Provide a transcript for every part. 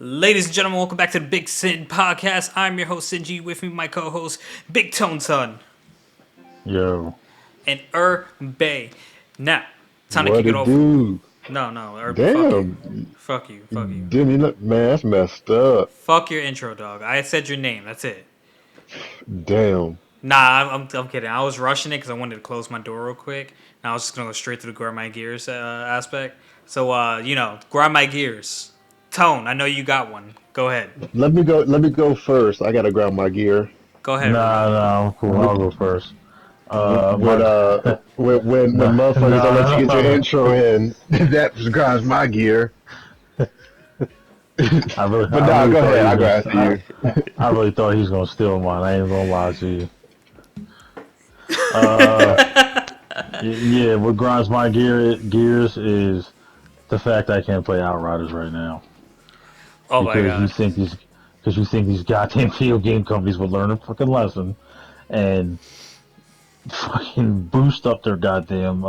Ladies and gentlemen, welcome back to the BigSin podcast. I'm your host, Sinji. With me, my co-host, Big Tone Son Yo, and Bay. Now, time to What kick it it off. do? No, fuck you. Damn, Fuck you. Fuck you. didn't even man, that's messed up. Fuck your intro, dog. I said your name. That's it. Damn. Nah, I'm kidding. I was rushing it because I wanted to close my door real quick. And I was just going to go straight to the grind my gears aspect. So, grind my gears. Tone, I know you got one. Go ahead. Let me go. Let me go first. I gotta grab my gear. Go ahead, Ruben. nah, I'm cool. With I'll go first. with My when nah, motherfuckers don't let you get your nah. intro in, that grinds my gear. I really, But I nah, really go thought ahead. he I was go gonna. after you. I really thought he was gonna steal mine. I ain't gonna lie to you. Uh, yeah. What grinds my gears is the fact I can't play Outriders right now Oh my because god. you think these goddamn video game companies would learn a fucking lesson and fucking boost up their goddamn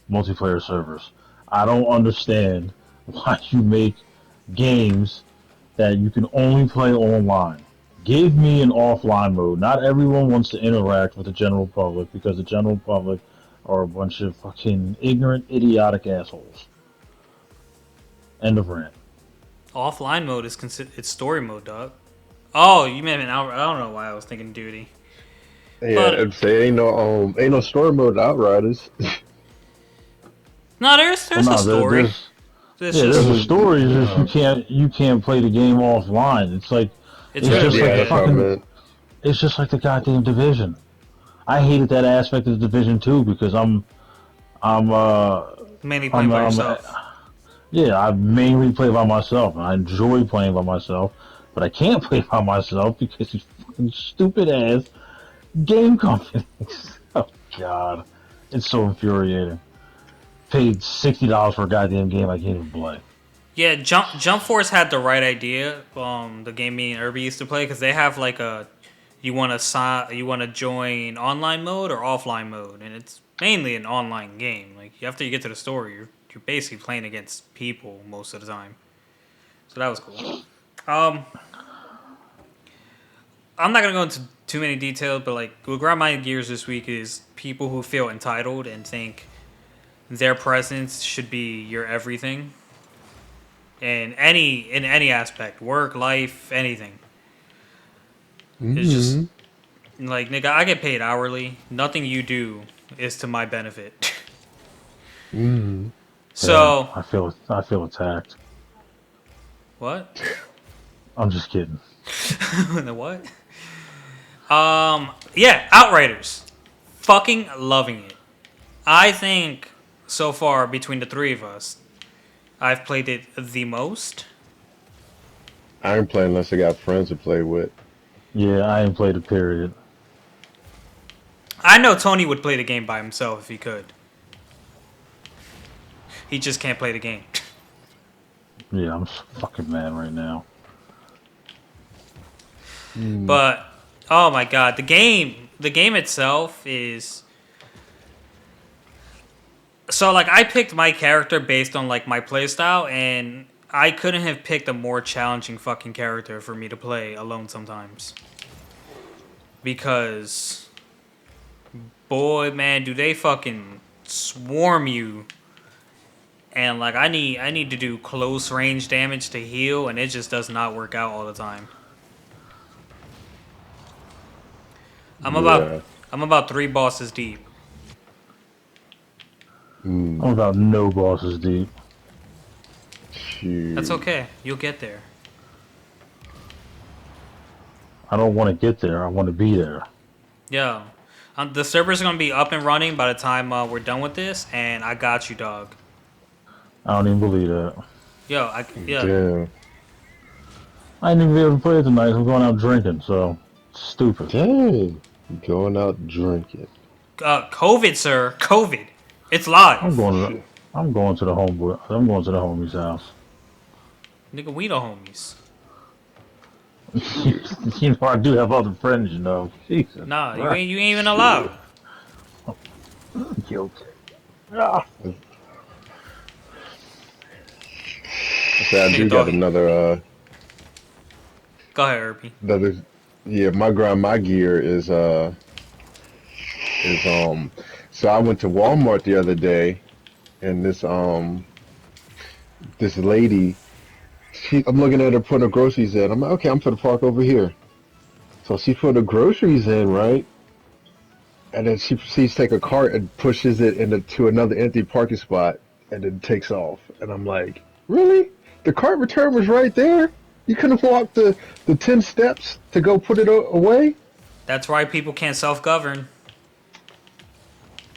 multiplayer servers. I don't understand why you make games that you can only play online. Give me an offline mode. Not everyone wants to interact with the general public because the general public are a bunch of fucking ignorant, idiotic assholes. End of rant. Offline mode is it's story mode, dog. Oh, you meant an hour. I don't know why I was thinking duty, Yeah, but I'd say ain't no story mode to Outriders. no, there's Well, a no, story. yeah, There's there's just a Mm, story. It's just no. you can't play the game offline. It's like it's it's really just like Yeah, the that's what I limited. fucking meant. it's just like the goddamn division. I hated that aspect of the division too because I'm Mainly playing by I'm yourself. yeah, I mainly play by myself and I enjoy playing by myself, but I can't play by myself because these fucking stupid ass game companies. Oh god. It's so infuriating. Paid $60 for a goddamn game I can't even play. Yeah, Jump Force had the right idea. The game me and Irby used to play because they have like a you want to join online mode or offline mode, and it's mainly an online game. Like after you get to the story, you're basically playing against people most of the time. So that was cool. Um, I'm not gonna go into too many details, but like what grind my gears this week is people who feel entitled and think their presence should be your everything in any aspect, work, life, anything. It's just Mm-hmm. like nigga, I get paid hourly. Nothing you do is to my benefit. Mm-hmm. Damn, So I feel attacked. what? I'm just kidding. The what? Yeah, Outriders. Fucking loving it. I think so far between the three of us, I've played it the most. I ain't playing unless I got friends to play with. Yeah, I ain't played a period. I know Tony would play the game by himself if he could. He just can't play the game. Yeah, I'm so fucking mad right now. Mm. But oh my god, the game itself is so like I picked my character based on like my playstyle, and I couldn't have picked a more challenging fucking character for me to play alone sometimes. Because boy man, do they fucking swarm you, and like I need to do close range damage to heal, and it just does not work out all the time. I'm about Yeah. I'm about three bosses deep. Mm. I'm about no bosses deep. That's Shoot. okay. You'll get there. I don't want to get there. I want to be there. Yeah. The servers are gonna be up and running by the time we're done with this, and I got you, dog. I don't even believe that. Yeah. Damn. I ain't even be able to play it tonight. I'm going out drinking, so stupid. Dang. Going out drinking. COVID, sir. COVID. It's I'm live. going to I'm going to the homeboy. I'm going to the homie's house. Nigga, we the homies. You know, I do have other friends. You know, Jesus Nah, you Christ. ain't even allowed. Guilty. Ah. I say I Nigga do got thought another Go ahead, Irby. The other, yeah, my gear is. So I went to Walmart the other day, and this lady, I'm looking at her putting her groceries in. I'm like, okay, I'm gonna park over here. So she put the groceries in, right? And then she proceeds to take a cart and pushes it to another empty parking spot and then takes off. And I'm like, really? The cart return was right there? You couldn't walk the 10 steps to go put it away? That's why people can't self-govern.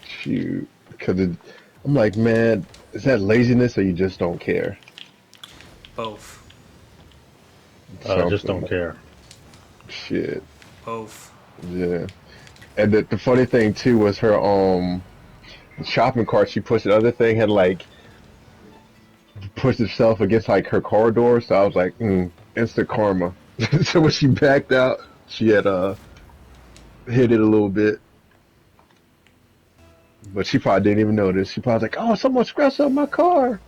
Shoot. I'm like, man, is that laziness or you just don't care? Both. Just don't Something. care. Shit. Both. Yeah. And the funny thing too was her shopping cart she pushed. The other thing had like pushed itself against like her car door, so I was like, instant karma. So when she backed out, she had hit it a little bit, but she probably didn't even notice. She probably was like, oh, someone scratched up my car.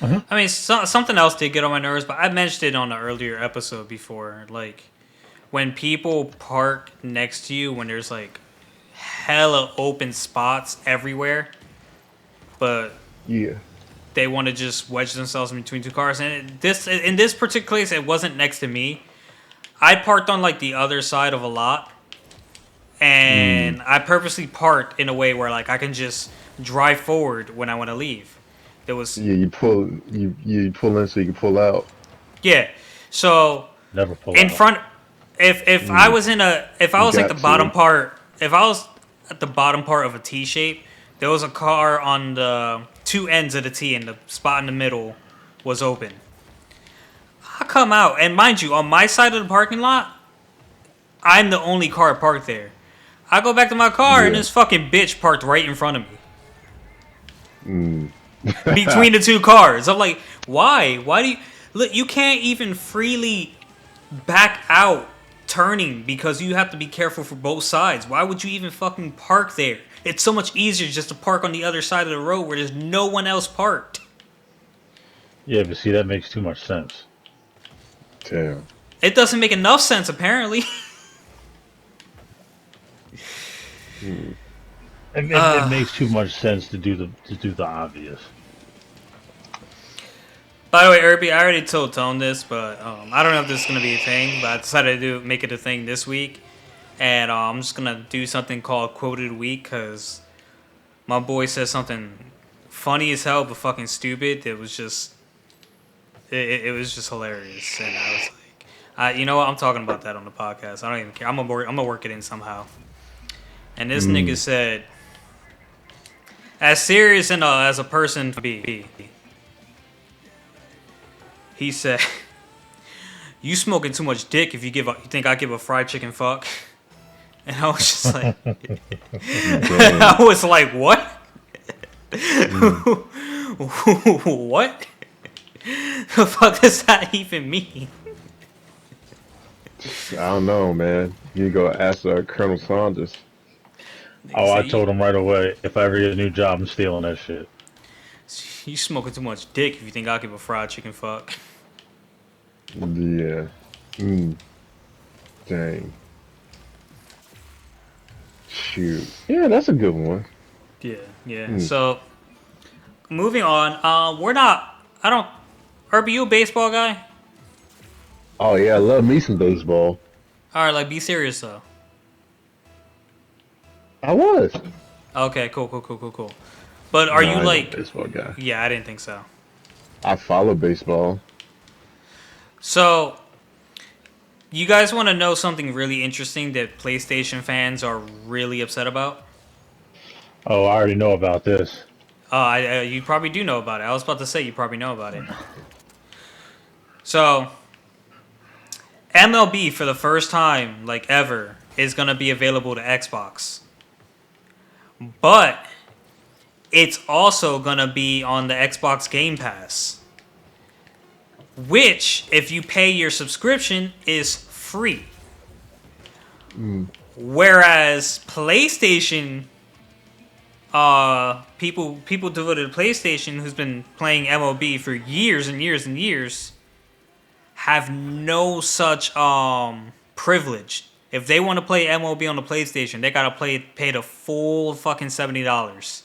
I mean, something else did get on my nerves, but I mentioned it on an earlier episode before. Like, when people park next to you when there's like hella open spots everywhere, but Yeah. they want to just wedge themselves in between two cars. And in this particular case, it wasn't next to me. I parked on like the other side of a lot, and I purposely parked in a way where like I can just drive forward when I want to leave. There was Yeah, you pull in so you can pull out. yeah. So Never pull in out. front, if I was if I You was like the got bottom to. part, if I was at the bottom part of a T shape, there was a car on the two ends of the T, and the spot in the middle was open. I come out, and mind you, on my side of the parking lot, I'm the only car parked there. I go back to my car, and Yeah. this fucking bitch parked right in front of me. Between the two cars. I'm like, why? Why do you... Look, you can't even freely back out turning because you have to be careful for both sides. Why would you even fucking park there? It's so much easier just to park on the other side of the road where there's no one else parked. Yeah, but see, that makes too much sense. Damn. It doesn't make enough sense, apparently. It makes too much sense to do the obvious. By the way, Irby, I already told Tone this, but I don't know if this is going to be a thing, but I decided to make it a thing this week. And I'm just going to do something called Quoted Week, because my boy said something funny as hell, but fucking stupid. It was just... It was just hilarious. And I was like, you know what? I'm talking about that on the podcast. I don't even care. I'm gonna work it in somehow. And this nigga said, as serious and as a person to be, he said, "You smoking too much dick if you think I give a fried chicken fuck." And I was just like, I was like, what? What? The fuck does that even mean? I don't know, man. You go ask Colonel Saunders. Oh, I Say, told him right away, if I ever get a new job, I'm stealing that shit. you smoking too much dick if you think I'll give a fried chicken fuck. Yeah. Dang. Shoot. Yeah, that's a good one. Yeah. So, moving on. We're not. I don't. Are you a baseball guy? Oh yeah, I love me some baseball. All right, like be serious though. I was. Okay, cool. But are No, you I'm not like? a baseball guy. Yeah, I didn't think so. I follow baseball. So, you guys want to know something really interesting that PlayStation fans are really upset about? Oh, I already know about this. You probably do know about it. I was about to say you probably know about it. So, MLB for the first time, like ever, is going to be available to Xbox. But it's also going to be on the Xbox Game Pass. Which, if you pay your subscription, is free. Whereas PlayStation, people devoted to PlayStation who's been playing MLB for years and years and years, have no such privilege. If they want to play MLB on the PlayStation, they gotta pay the full fucking $70.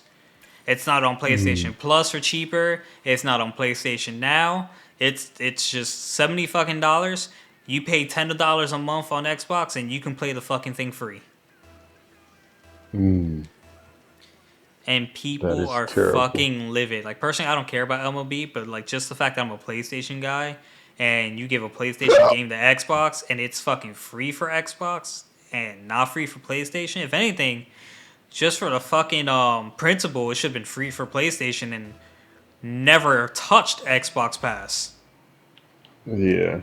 It's not on PlayStation Plus or cheaper. It's not on PlayStation Now. It's just $70 fucking. You pay $10 a month on Xbox and you can play the fucking thing free. Mm, And that people is are terrible. fucking livid. Like personally, I don't care about MLB, but like just the fact that I'm a PlayStation guy, and you give a PlayStation game to Xbox, and it's fucking free for Xbox and not free for PlayStation. If anything, just for the fucking principle, it should have been free for PlayStation and never touched Xbox Pass. Yeah.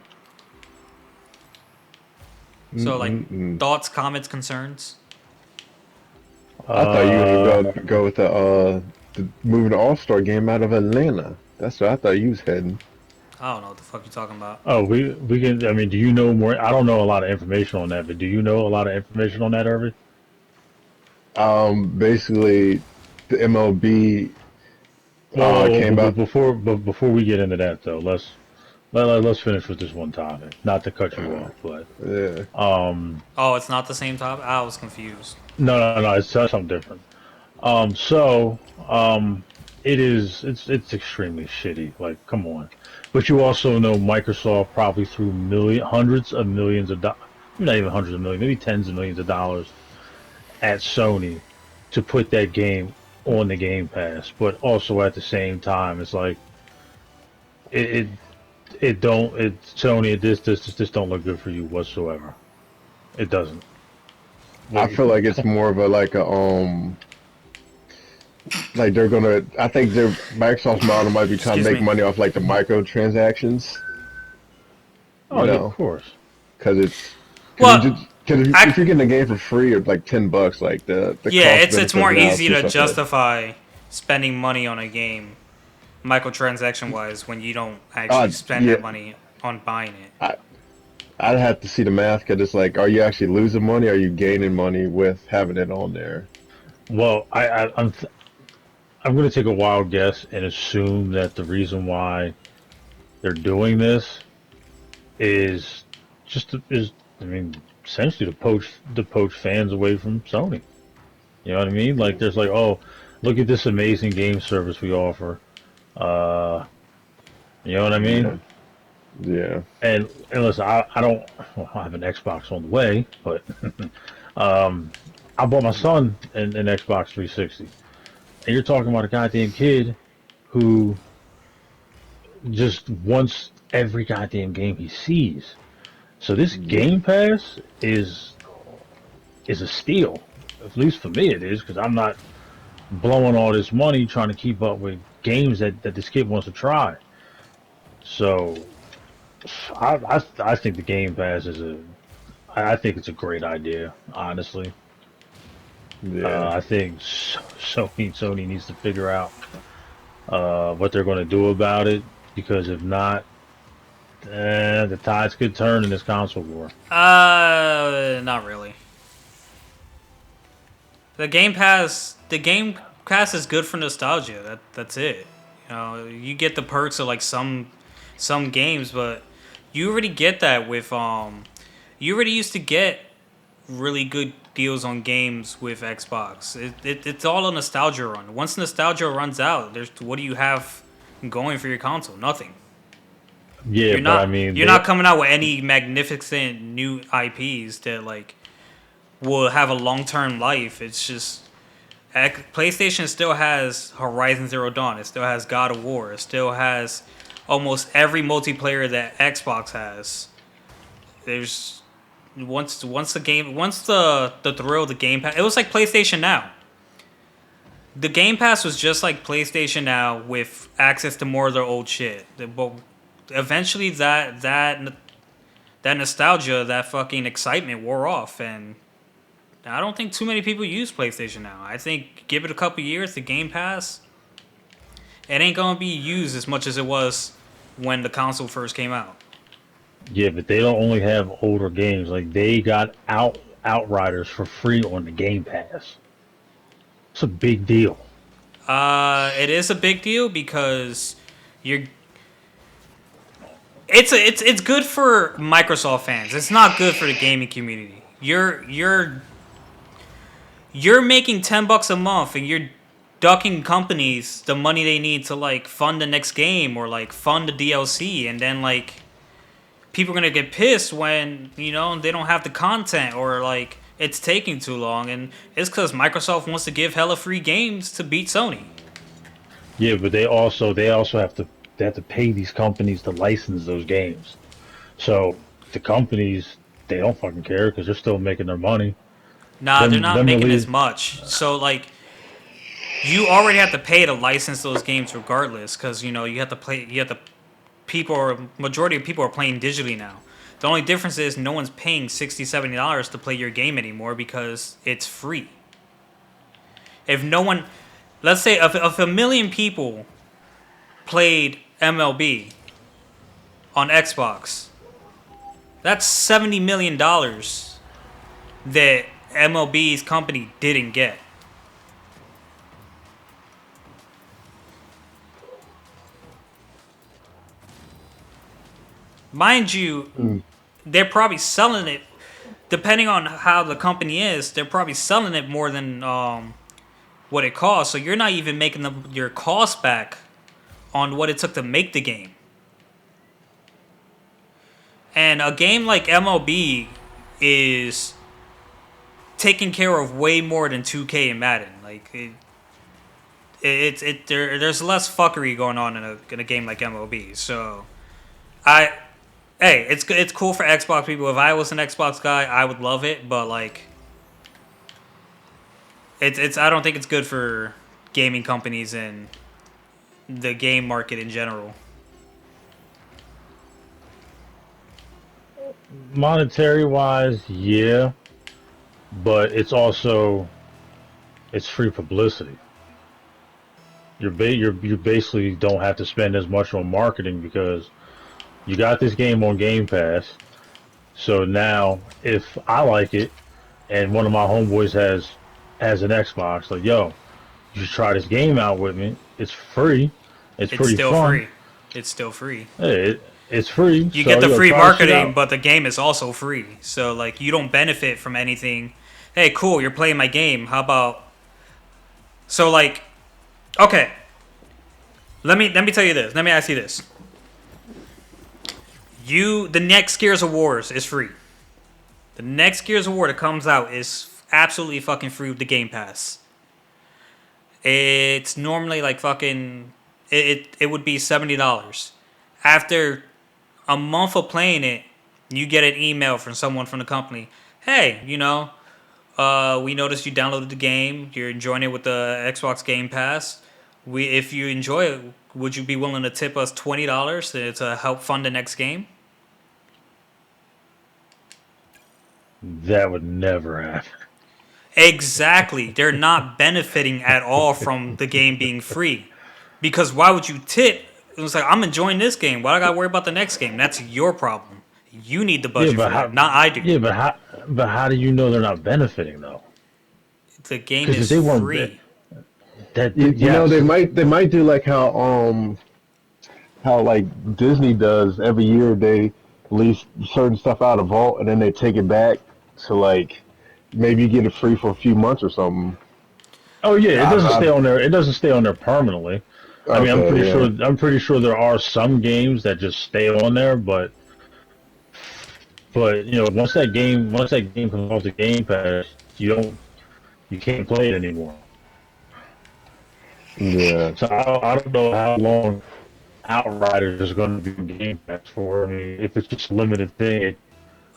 So like Mm-mm-mm. thoughts, comments, concerns. I thought you were Uh, gonna go with the moving the All-Star game out of Atlanta. That's what I thought you was heading. I don't know what the fuck you talking about. oh, we can. I mean, do you know more? I don't know a lot of information on that, but do you know a lot of information on that, Irving? Basically, the MLB Well, came out. before we get into that though, let's finish with this one topic. Not to cut you off, but Yeah. um, Oh, it's not the same topic. I was confused. no, it's something different. So it's extremely shitty. Like, come on. But you also know Microsoft probably threw hundreds of millions of dollars, not even hundreds of millions, maybe tens of millions of dollars at Sony to put that game on the Game Pass. But also at the same time, it's like it it, it don't it Sony this don't look good for you whatsoever. It doesn't. I Like, feel like it's more of a like they're gonna. I think their Microsoft's model might be trying to Excuse make me. money off like the microtransactions. oh You yeah, of know, course. because it's because Well, if I you're getting a game for free or like $10, like the yeah, cost it's benefit more now easy keeps to up with. justify spending money on a game, microtransaction wise, when you don't actually Uh, spend yeah, that money on buying it. I I'd have to see the math because it's like, are you actually losing money? Or are you gaining money with having it on there? Well, I'm going to take a wild guess and assume that the reason why they're doing this is is I mean essentially to poach fans away from Sony. You know what I mean? Like there's like, oh, look at this amazing game service we offer. Uh, you know what I mean? Yeah, yeah. And listen, I don't well, I have an Xbox on the way, but um, I bought my son an Xbox 360, and you're talking about a goddamn kid who just wants every goddamn game he sees. So this Yeah. Game Pass is a steal. At least for me, it is because I'm not blowing all this money trying to keep up with games that this kid wants to try. So I think the Game Pass I think it's a great idea. Honestly, Yeah. I think Sony needs to figure out what they're going to do about it because if not, the tides could turn in this console war. Not really. The Game Pass is good for nostalgia. That's it. You know, you get the perks of like some games, but you already get that with you already used to get really good deals on games with Xbox. It's all a nostalgia run. Once nostalgia runs out, there's what do you have going for your console? Nothing. Yeah, You're but I not mean, you're not coming out with any magnificent new IPs that like will have a long term life. It's just PlayStation still has Horizon Zero Dawn. It still has God of War. It still has almost every multiplayer that Xbox has. There's once the thrill of the Game Pass. It was like PlayStation Now. The Game Pass was just like PlayStation Now with access to more of their old shit. But eventually that nostalgia, that fucking excitement wore off, and I don't think too many people use PlayStation Now. I think give it a couple years, the Game Pass, it ain't gonna be used as much as it was when the console first came out. yeah, but they don't only have older games. Like they got Outriders for free on the Game Pass. It's a big deal. It is a big deal because you're it's good for Microsoft fans. It's not good for the gaming community. You're making $10 a month and you're ducking companies the money they need to like fund the next game or like fund the DLC, and then like people are gonna get pissed when they don't have the content or like it's taking too long, and it's because Microsoft wants to give hella free games to beat Sony. Yeah, but they also have to pay these companies to license those games. So the companies, they don't fucking care because they're still making their money. Nah, they're not Them making as release. much. So like you already have to pay to license those games regardless, because you have to play. You have to people or majority of people are playing digitally now. The only difference is no one's paying $60-$70 to play your game anymore because it's free. If no one, let's say if a million people played MLB on Xbox, that's $70 million that MLB's company didn't get. Mind you, they're probably selling it, depending on how the company is, they're probably selling it more than what it costs. So you're not even making your cost back on what it took to make the game. And a game like MLB is taking care of way more than 2K and Madden. Like there's less fuckery going on in a game like MLB. So I hey, it's cool for Xbox people. If I was an Xbox guy, I would love it, but like it's I don't think it's good for gaming companies and the game market in general. Monetary wise, yeah, but it's free publicity. You basically don't have to spend as much on marketing because you got this game on Game Pass. So now, if I like it, and one of my homeboys has an Xbox, like, yo, you should try this game out with me. It's free. It's It's pretty still fun. free. It's still free. Hey, it's free. You So get the yo, free try this shit marketing, out. but the game is also free. So like you don't benefit from anything. Hey, cool, you're playing my game. How about so like okay, let me tell you this. Let me ask you this. The next Gears of Wars is free. The next Gears of War that comes out is absolutely fucking free with the Game Pass. It's normally like fucking it would be $70. After a month of playing it, you get an email from someone from the company. Hey, we noticed you downloaded the game. You're enjoying it with the Xbox Game Pass. If you enjoy it, would you be willing to tip us $20 to help fund the next game? That would never happen. Exactly. They're not benefiting at all from the game being free. Because why would you tip? It was like, I'm enjoying this game. Why do I got to worry about the next game? That's your problem. You need the Yeah, budget but for that, how? not I do. Yeah, but how do you know they're not benefiting though? The game Because if is they weren't, free. You know, yes, they might do like how like Disney does every year. They release certain stuff out of vault and then they take it back. So like maybe you get it free for a few months or something. oh yeah, it doesn't stay I, on there. It doesn't stay on there permanently. I mean, okay, yeah, I'm pretty sure there are some games that just stay on there, but once that game comes off the Game Pass, you can't play it anymore. yeah. So I don't know how long Outriders is going to be on Game Pass for. I mean, if it's just a limited thing,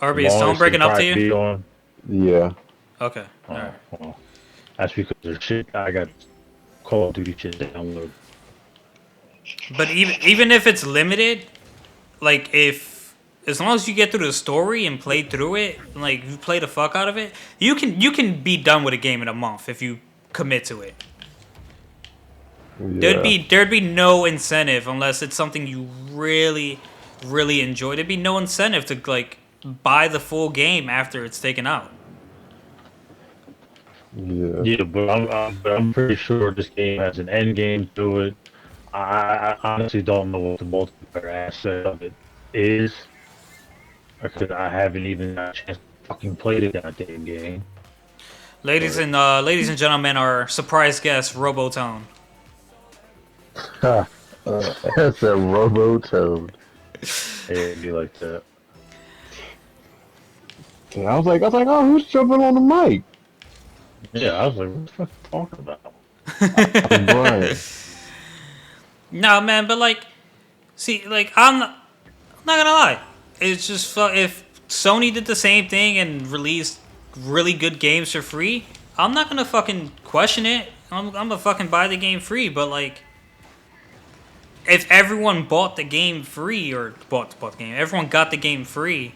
RB, is someone longest it'll breaking up to probably you? be on. Yeah. Okay. All right. Oh, well, that's because there's shit. I got Call of Duty shit downloaded. But even if it's limited, like if as long as you get through the story and play through it, like you play the fuck out of it, you can be done with a game in a month if you commit to it. Yeah. There'd be no incentive unless it's something you really really enjoy. There'd be no incentive to like buy the full game after it's taken out. Yeah. Yeah, but I'm pretty sure this game has an end game to it. I honestly don't know what the multiplayer aspect of it. is because I haven't even got a chance to fucking play the goddamn game. Ladies and gentlemen, our surprise guest, Robotone. Ha. That's a Robo-Toad. It'd be like that. And I was like, oh, who's jumping on the mic? Yeah, I was like, what the fuck are you talking about? I'm Brian. No, man, but like, see, like, I'm not gonna lie. It's just if Sony did the same thing and released really good games for free, I'm not gonna fucking question it. I'm gonna fucking buy the game free. But like, if everyone bought the game free or bought the game, everyone got the game free,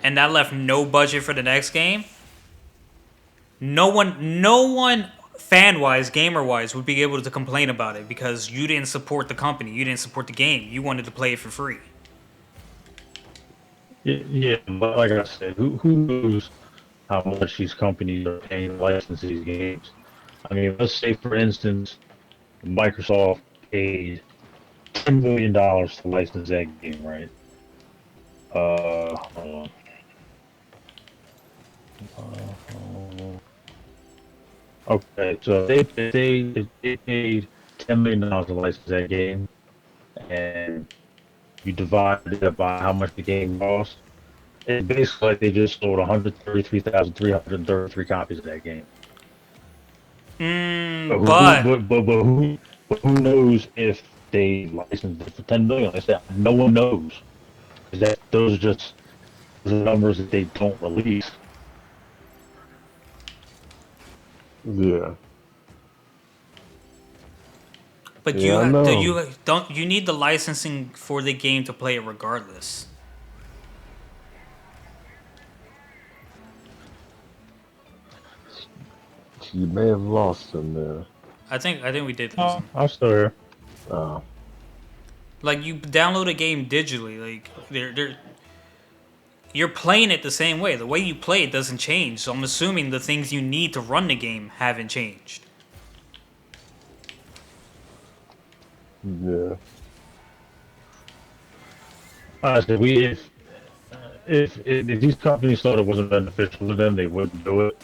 and that left no budget for the next game. No one fan wise, gamer wise, would be able to complain about it because you didn't support the company, you didn't support the game, you wanted to play it for free. Yeah, but like I said, who knows how much these companies are paying to license these games? I mean, let's say for instance, Microsoft paid $10 million to license that game, right? Hold on. Okay, so they paid $10 million to license that game, and you divide it up by how much the game cost. It's basically like they just sold 133,333 copies of that game. But But who knows if they licensed it for 10 million? Like I said, no one knows. 'Cause those are just the numbers that they don't release. Yeah. but Yeah, I know. you need the licensing for the game to play it regardless. You may have lost him there. I think we did lose them. I'm still here. Oh. Like you download a game digitally, like you're playing it the same way. The way you play it doesn't change. So I'm assuming the things you need to run the game haven't changed. Yeah. Honestly, if these companies thought it wasn't beneficial to them, they wouldn't do it.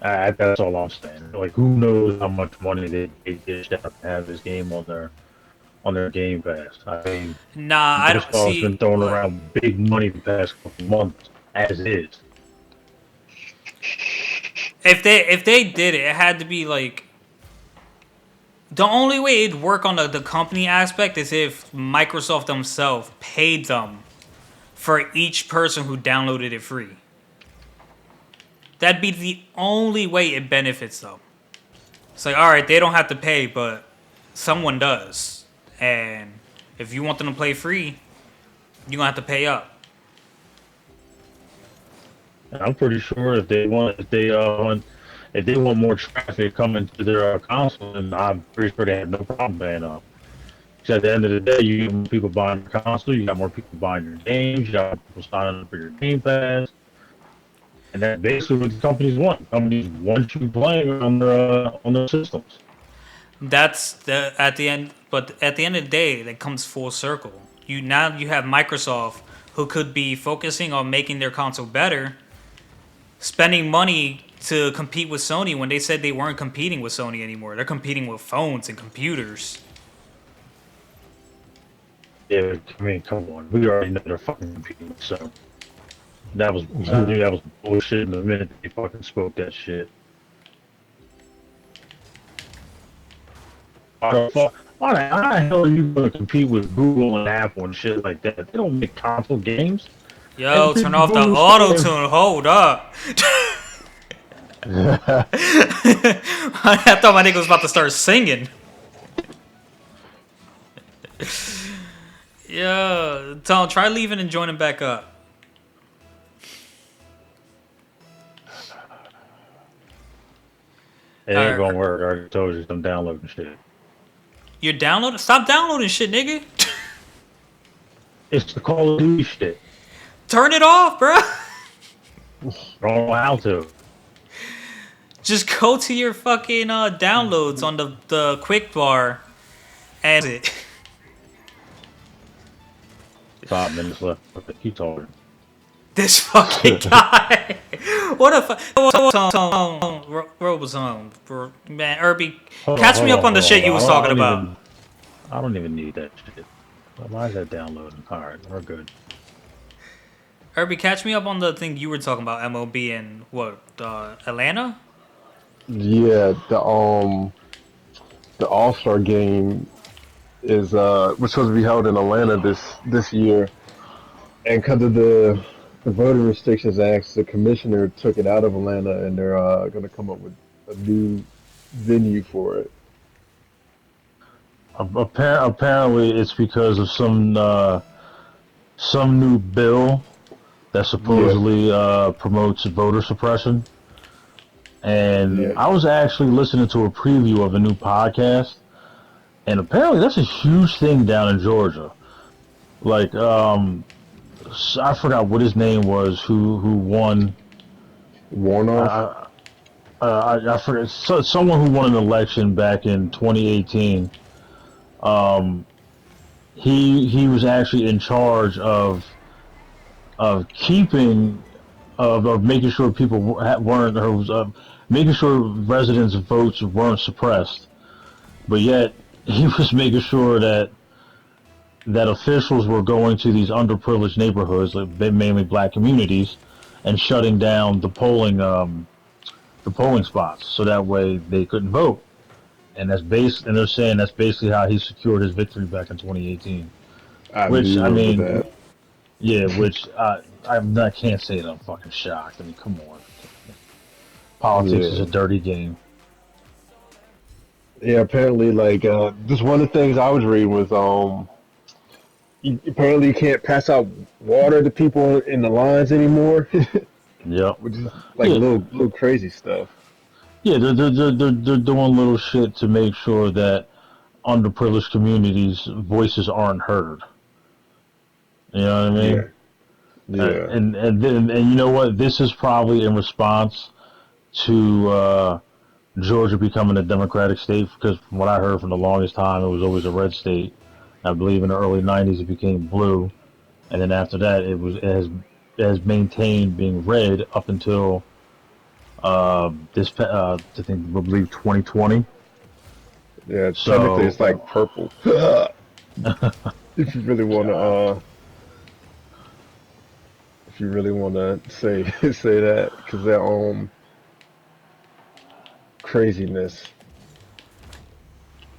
That's all I'm saying. Like, who knows how much money they dished out to have this game on their Game Pass? I mean, Nah, I don't Microsoft's been see. throwing around big money the past couple months, as is. If they did it, it had to be like the only way it'd work on the company aspect is if Microsoft themselves paid them for each person who downloaded it free. That'd be the only way it benefits them. It's like, all right, they don't have to pay, but someone does. And if you want them to play free, you're gonna have to pay up. And I'm pretty sure if they want more traffic coming to their console, then I'm pretty sure they have no problem paying up. Because at the end of the day, you get more people buying your console, you got more people buying your games, you got more people signing up for your Game Pass. And that's basically what the companies want. Companies want you playing on their systems. That's the at the end, but at the end of the day, that comes full circle. You have Microsoft who could be focusing on making their console better, spending money to compete with Sony when they said they weren't competing with Sony anymore. They're competing with phones and computers. Yeah, I mean, come on. We already know they're fucking competing, so I knew that was bullshit the minute they fucking spoke that shit. Why the hell are you gonna compete with Google and Apple and shit like that? They don't make console games. Yo, turn off the Google auto said- tune. Hold up. I thought my nigga was about to start singing. Yeah, tell him try leaving and joining back up. It ain't gonna work. I already told you I'm downloading shit. You're downloading? Stop downloading shit, nigga. It's the Call of Duty shit. Turn it off, bro. I don't know how to. Just go to your fucking downloads on the quick bar and it. 5 minutes left. Okay, keep talking. This fucking guy. What if Robozone, man, Irby, Hold on, catch me hold up on, on the hold on, shit hold you on. was talking about. I don't even need that shit. Why is that downloading? All right, we're good. Irby, catch me up on the thing you were talking about, MLB and what, Atlanta? Yeah, the All-Star game is was supposed to be held in Atlanta this year, and because of the voter restrictions acts, the commissioner took it out of Atlanta, and they're going to come up with a new venue for it. Apparently, it's because of some new bill that Yeah, supposedly promotes voter suppression. And yeah, I was actually listening to a preview of a new podcast, and apparently that's a huge thing down in Georgia. Like, I forgot what his name was, who won. Warnoff. I I forget someone who won an election back in 2018. Um, he was actually in charge of keeping of making sure people weren't or was, making sure residents' votes weren't suppressed, but yet he was making sure that officials were going to these underprivileged neighborhoods, like mainly black communities, and shutting down the polling spots so that way they couldn't vote. And and they're saying that's basically how he secured his victory back in 2018. I Which do I remember mean, that. yeah, which I can't say that I'm fucking shocked. I mean, come on, politics is a Yeah, dirty game. yeah. Apparently, like just one of the things I was reading was apparently you can't pass out water to people in the lines anymore, Yep. which is like Yeah, little crazy stuff. yeah. They're doing little shit to make sure that underprivileged communities' voices aren't heard. You know what I Yeah, mean? yeah, And you know what? This is probably in response to Georgia becoming a Democratic state, because from what I heard from the longest time, it was always a red state. I believe in the early '90s it became blue, and then after that it has maintained being red up until I think I believe 2020. yeah. Technically, So it's like purple. If you really want to, if you really want to say say that, because that craziness.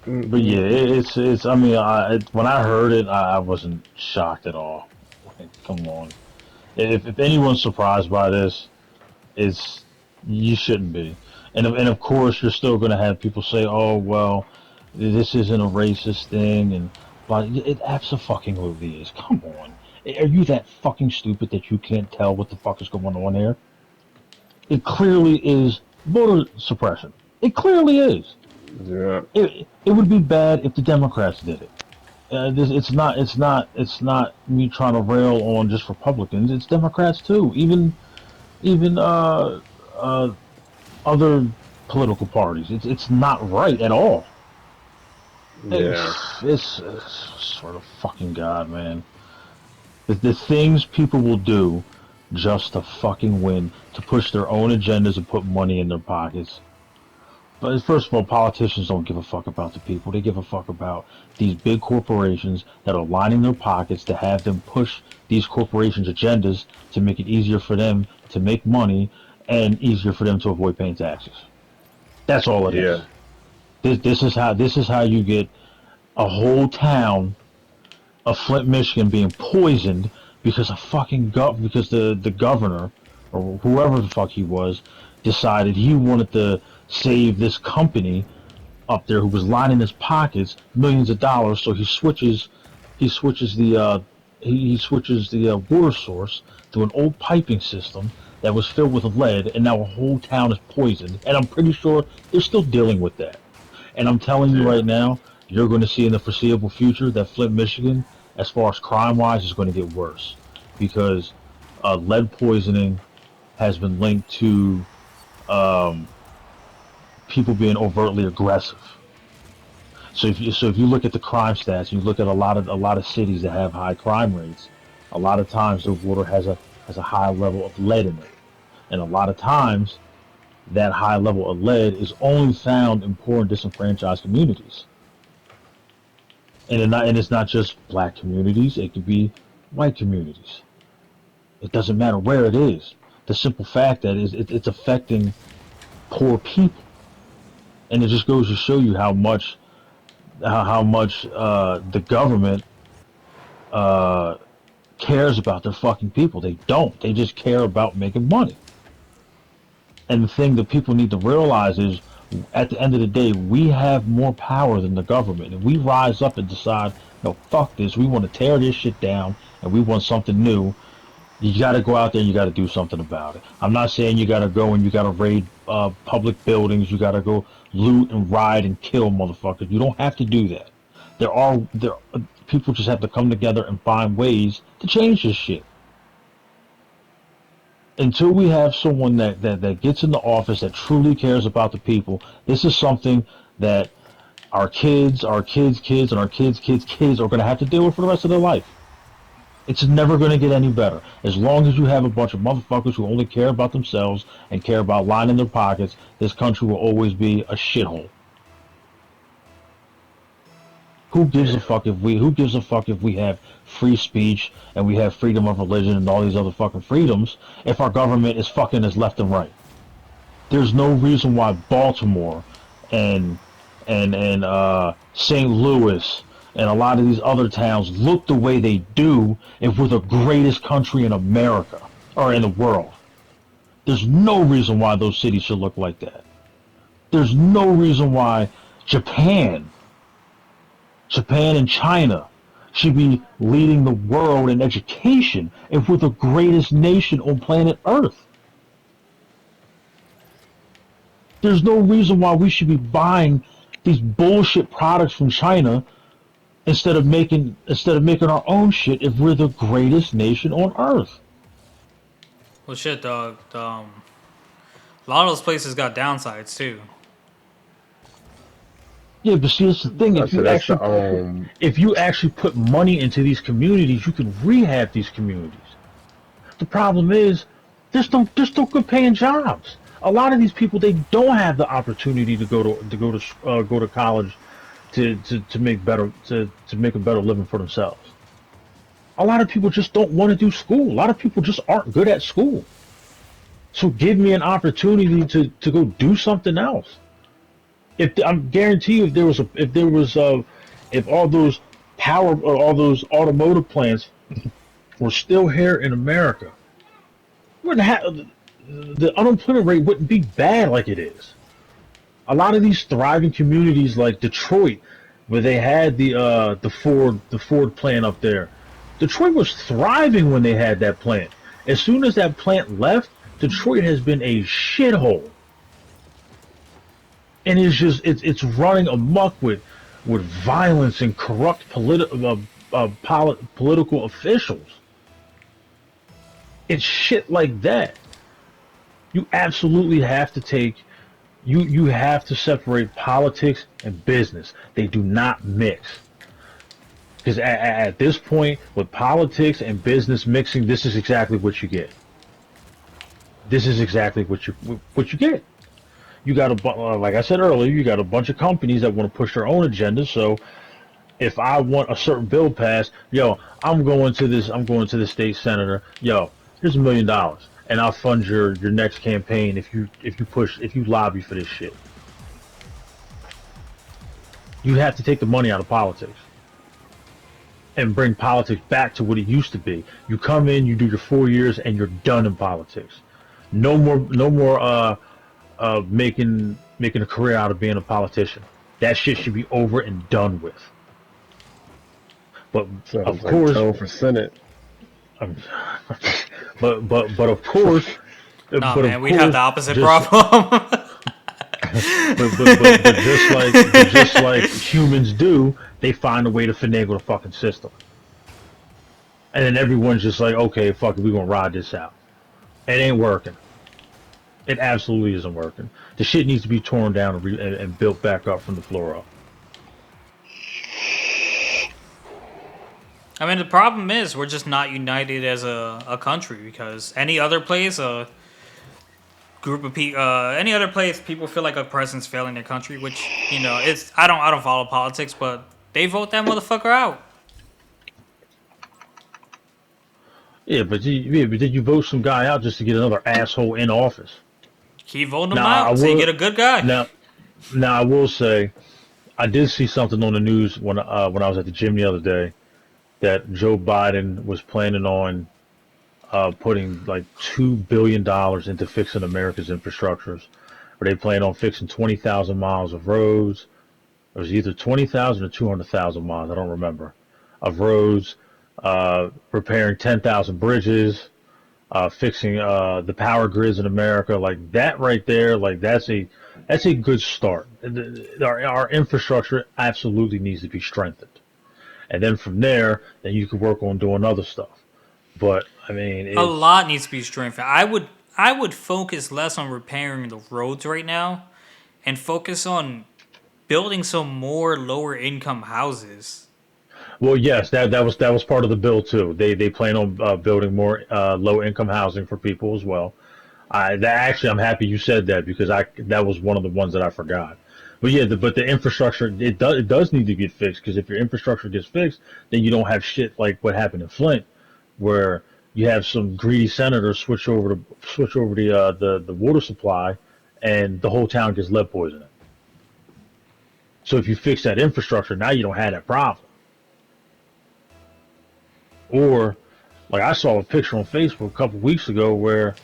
but yeah, Mm-mm-mm. it's. I mean, when I heard it, I wasn't shocked at all. Like, come on, if anyone's surprised by this, it's you shouldn't be. And of course, you're still going to have people say, "Oh well, this isn't a racist thing," and but it absolutely is. Come on, are you that fucking stupid that you can't tell what the fuck is going on here? It clearly is voter suppression. It clearly is. Yeah, It would be bad if the Democrats did it. It's not me trying to rail on just Republicans. It's Democrats too. Even uh, other political parties. It's not right at all. yeah, It's sort of fucking God, man. The things people will do just to fucking win, to push their own agendas and put money in their pockets. But first of all, politicians don't give a fuck about the people. They give a fuck about these big corporations that are lining their pockets to have them push these corporations' agendas to make it easier for them to make money and easier for them to avoid paying taxes. That's all it yeah, is. This is how you get a whole town of Flint, Michigan, being poisoned because because the governor or whoever the fuck he was decided he wanted to save this company up there who was lining his pockets millions of dollars. So he switches the water source to an old piping system that was filled with lead, and now a whole town is poisoned. And I'm pretty sure they're still dealing with that. And I'm telling you yeah, right now, you're going to see in the foreseeable future that Flint, Michigan, as far as crime wise, is going to get worse because lead poisoning has been linked to um, people being overtly aggressive. So if you look at the crime stats, you look at a lot of cities that have high crime rates. A lot of times the water has a high level of lead in it, and a lot of times that high level of lead is only found in poor and disenfranchised communities. And it's not just black communities; it could be white communities. It doesn't matter where it is. The simple fact that it's affecting poor people, and it just goes to show you how much the government uh, cares about their fucking people. They don't. They just care about making money. And the thing that people need to realize is, at the end of the day, we have more power than the government. If we rise up and decide, no, fuck this, we want to tear this shit down, and we want something new, you got to go out there and you got to do something about it. I'm not saying you got to go and you got to raid public buildings, you got to go loot and riot and kill motherfuckers. You don't have to do that. There people just have to come together and find ways to change this shit. Until we have someone that gets in the office that truly cares about the people, this is something that our kids, and our kids' are going to have to deal with for the rest of their life. It's never going to get any better. As long as you have a bunch of motherfuckers who only care about themselves and care about lining their pockets, this country will always be a shithole. Who gives a fuck if we have free speech and we have freedom of religion and all these other fucking freedoms if our government is fucking us left and right? There's no reason why Baltimore and St. Louis and a lot of these other towns look the way they do if we're the greatest country in America or in the world. There's no reason why those cities should look like that. There's no reason why Japan and China should be leading the world in education if we're the greatest nation on planet Earth. There's no reason why we should be buying these bullshit products from China instead of making our own shit if we're the greatest nation on Earth. Well, shit, dog. A lot of those places got downsides too. Yeah, but see, that's the thing. So that's the If you actually put money into these communities, you can rehab these communities. The problem is, there's no good paying jobs. A lot of these people, they don't have the opportunity to go to college to make a better living for themselves. A lot of people just don't want to do school. A lot of people just aren't good at school. So give me an opportunity to go do something else. I'm guarantee you, if all those automotive plants were still here in America, the unemployment rate wouldn't be bad like it is. A lot of these thriving communities like Detroit, where they had the Ford plant up there, Detroit was thriving when they had that plant. As soon as that plant left, Detroit has been a shithole. And it's running amok with violence and corrupt political officials. It's shit like that. You absolutely have to you have to separate politics and business. They do not mix. Because at this point, with politics and business mixing, this is exactly what you get. This is exactly what you get. You got like I said earlier, you got a bunch of companies that want to push their own agenda. So if I want a certain bill passed, I'm going to the state senator. Here's $1 million, and I'll fund your next campaign if you lobby for this shit. You have to take the money out of politics and bring politics back to what it used to be. You come in, you do your 4 years, and you're done in politics. No more making a career out of being a politician. That shit should be over and done with. But of course, Tone for Senate. but of course, Nah, man, we'd have the opposite problem. but just like humans do, they find a way to finagle the fucking system, and then everyone's just like, okay, fuck it, we're gonna ride this out. It ain't working. It absolutely isn't working. The shit needs to be torn down and built back up from the floor up. I mean, the problem is we're just not united as a country because any other place, a group of people, any other place, people feel like a president's failing their country. Which it's I don't follow politics, but they vote that motherfucker out. But did you vote some guy out just to get another asshole in office? Keep voting them Now I out till you will get a good guy. now now I will say I did see something on the news when I was at the gym the other day that Joe Biden was planning on putting like $2 billion into fixing America's infrastructures. Or they plan on fixing 20,000 miles of roads. It was either 20,000 or 200,000 miles. I don't remember of roads. Repairing 10,000 bridges. Fixing the power grids in America. Like that right there. Like that's a good start. Our infrastructure absolutely needs to be strengthened. And then from there, then you can work on doing other stuff. But I mean, A it's lot needs to be strengthened. I would focus less on repairing the roads right now, and focus on building some more lower income houses. well, yes, that was part of the bill too. They plan on building more low income housing for people as well. I'm happy you said that because I that was one of the ones that I forgot. But yeah, but the infrastructure it does need to get fixed because if your infrastructure gets fixed, then you don't have shit like what happened in Flint, where you have some greedy senators switch over the water supply, and the whole town gets lead poisoning. So if you fix that infrastructure, now you don't have that problem. Or like I saw a picture on Facebook a couple weeks ago where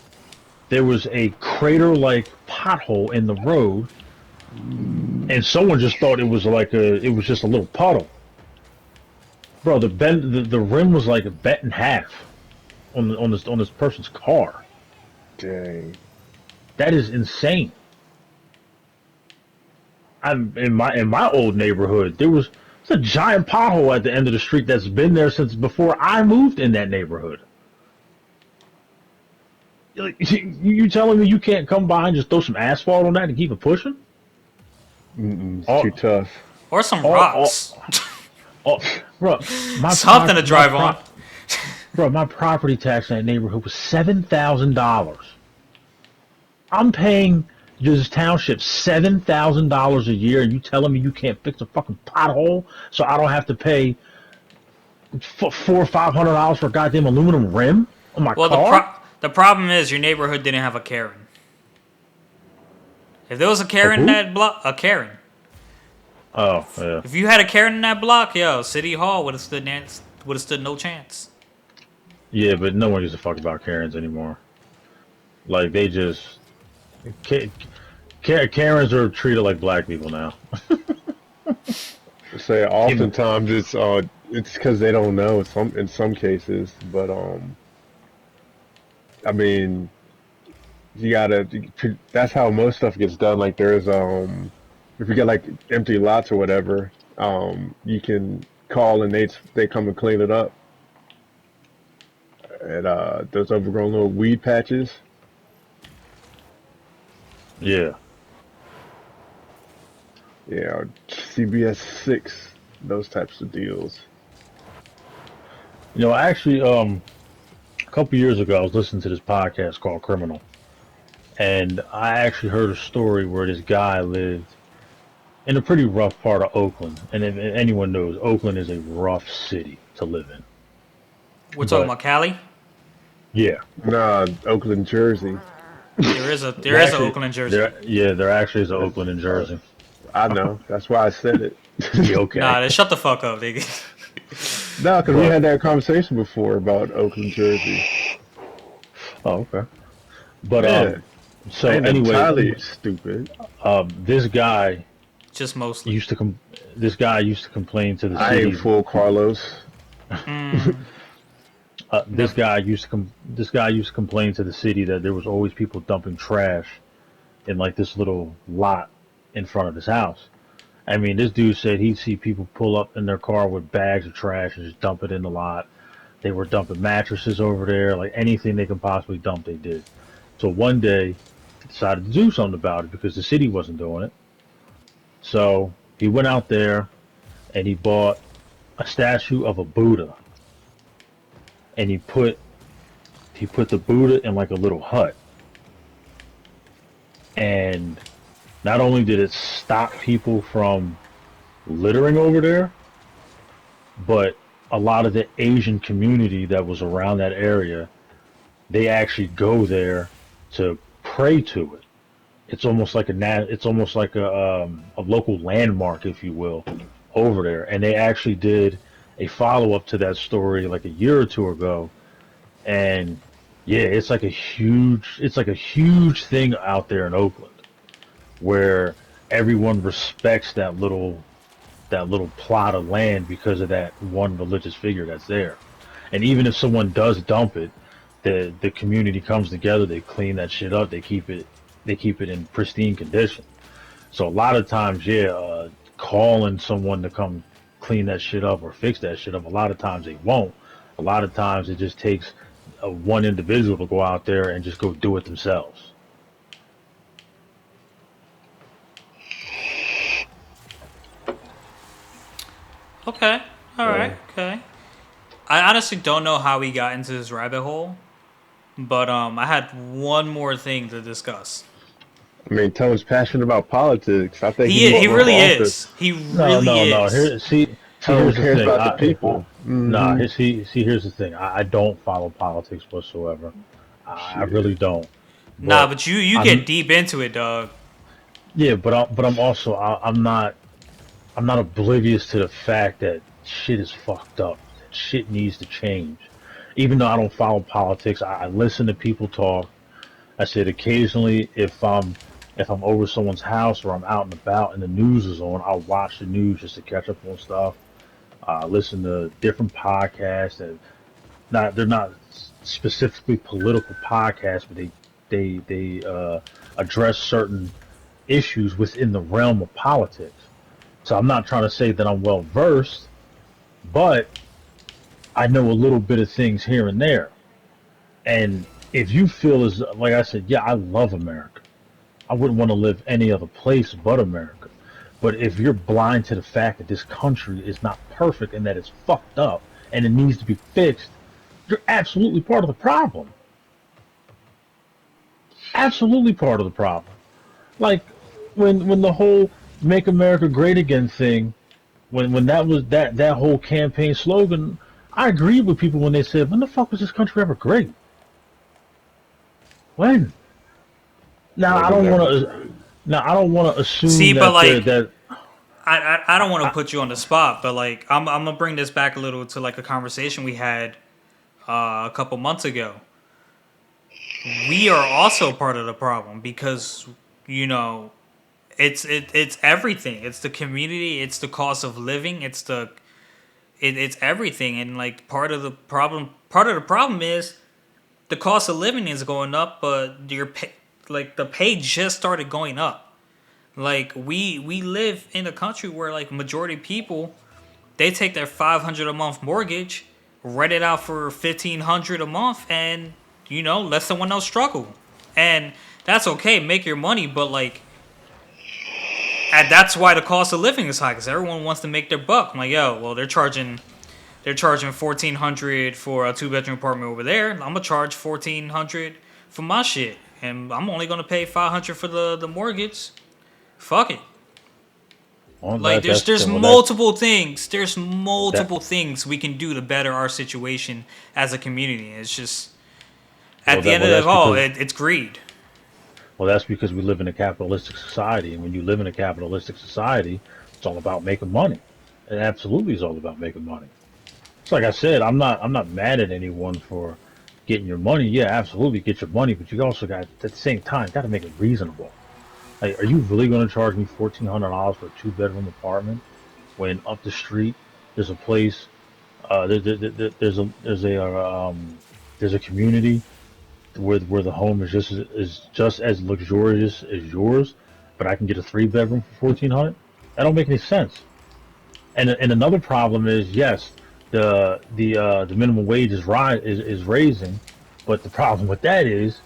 there was a crater-like pothole in the road, and someone just thought it was just a little puddle. Bro, the rim was like bent in half on this person's car. Dang. That is insane. I'm in my old neighborhood. It's a giant pothole at the end of the street that's been there since before I moved in that neighborhood. Like, you telling me you can't come by and just throw some asphalt on that and keep it pushing? It's too All, tough. Or some all, rocks. all, bro, Something to drive on. my property tax in that neighborhood was $7,000. I'm paying this township $7,000 a year, and you telling me you can't fix a fucking pothole so I don't have to pay $400 or $500 for a goddamn aluminum rim on my Well, car? the problem is your neighborhood didn't have a Karen. If there was a A Karen in who? that block, a Karen. Oh yeah, If you had a Karen in that block, yo, City Hall would have stood no chance. yeah, but no one gives a fuck about Karens anymore. Like they just Ka- Karens are treated like black people now. Say Even oftentimes it's because they don't know in some cases, but I mean you gotta that's how most stuff gets done. Like there's if you get like empty lots or whatever, you can call and they come and clean it up. And those overgrown little weed patches. yeah, Yeah, CBS 6, those types of deals. actually, a couple years ago, I was listening to this podcast called Criminal, and I actually heard a story where this guy lived in a pretty rough part of Oakland, and if anyone knows, Oakland is a rough city to live in. We're talking But about Cali. yeah, Nah, Oakland, Jersey. There there is a actually Oakland, Jersey. there actually is an That's, Oakland in Jersey. I know. That's why I said it. Yeah, okay, Nah, they shut the fuck up, nigga. No, because we but had that conversation before about Oakland, Jersey. oh okay, but Yeah, I so ain't anyway, entirely stupid. this guy Just mostly. used to this guy used to complain to the I ain't city. full Carlos. Mm, This never. guy used to this guy used to complain to the city that there was always people dumping trash in like this little lot in front of his house. I mean, this dude said he'd see people pull up in their car with bags of trash and just dump it in the lot. They were dumping mattresses over there, like anything they could possibly dump, they did. So one day, he decided to do something about it because the city wasn't doing it. So he went out there and he bought a statue of a Buddha and he put the Buddha in like a little hut, and not only did it stop people from littering over there, but a lot of the Asian community that was around that area, they actually go there to pray to it. It's almost like a local landmark, if you will, over there. And they actually did a follow up to that story like a year or two ago. And yeah, it's like a huge thing out there in Oakland where everyone respects that little plot of land because of that one religious figure that's there. And even if someone does dump it, the community comes together, they clean that shit up, they keep it in pristine condition. So a lot of times, yeah, calling someone to come clean that shit up or fix that shit up, a lot of times they won't. A lot of times it just takes one individual to go out there and just go do it themselves. Okay. All right. Yeah. Okay. I honestly don't know how we got into this rabbit hole, but I had one more thing to discuss. I mean, Tone's passionate about politics. I think he He needs he more really office. is. He No, really no, no. is. See, Tone here's the cares thing. about the people. Nah, Hmm. here's the thing. I don't follow politics whatsoever. I really Shit. don't. Nah, But but you get I'm, deep into it, dog. yeah, but I'm also, I'm not oblivious to the fact that shit is fucked up. That shit needs to change. Even though I don't follow politics, I listen to people talk. I said occasionally if I'm over someone's house or I'm out and about and the news is on, I'll watch the news just to catch up on stuff. Listen to different podcasts that they're not specifically political podcasts, but they address certain issues within the realm of politics. So I'm not trying to say that I'm well versed, but I know a little bit of things here and there. And if you feel as like I said, yeah, I love America. I wouldn't want to live any other place but America. But if you're blind to the fact that this country is not perfect and that it's fucked up and it needs to be fixed, you're absolutely part of the problem. Absolutely part of the problem. Like when the whole "Make America Great Again" thing, when that was that whole campaign slogan, I agreed with people when they said, "When the fuck was this country ever great? When?" Now Was I it don't want never to. great? Now I don't want to See, assume but that like that I don't want to put you on the spot, but like I'm gonna bring this back a little to like a conversation we had a couple months ago. We are also part of the problem because you know it's everything. It's the community. It's the cost of living. It's everything. And like part of the problem is the cost of living is going up, but like the pay just started going up. Like we live in a country where like majority of people they take their 500 a month mortgage, rent it out for 1,500 a month, and let someone else struggle, and that's okay. Make your money, but like, and that's why the cost of living is high because everyone wants to make their buck. I'm like, yo, well they're charging 1,400 for a 2 bedroom apartment over there. I'm gonna charge 1,400 for my shit, and I'm only gonna pay 500 for the mortgage. Fuck it. well, Like there's well that's multiple things. There's that multiple things we can do to better our situation as a community. It's just at well the that end well of it that's all, because it's greed. we live in a capitalistic society, and when you live in a capitalistic society, it's all about making money. It absolutely is all about making money. It's like I said, I'm not mad at anyone for getting your money. Yeah, absolutely get your money, but you also got at the same time got to make it reasonable. Like, are you really going to charge me $1,400 for a 2 bedroom apartment when up the street there's a place, there's a community where the home is just as luxurious as yours, but I can get a 3 bedroom for 1,400? That don't make any sense. And another problem is, yes, the minimum wage is raising, but the problem with that is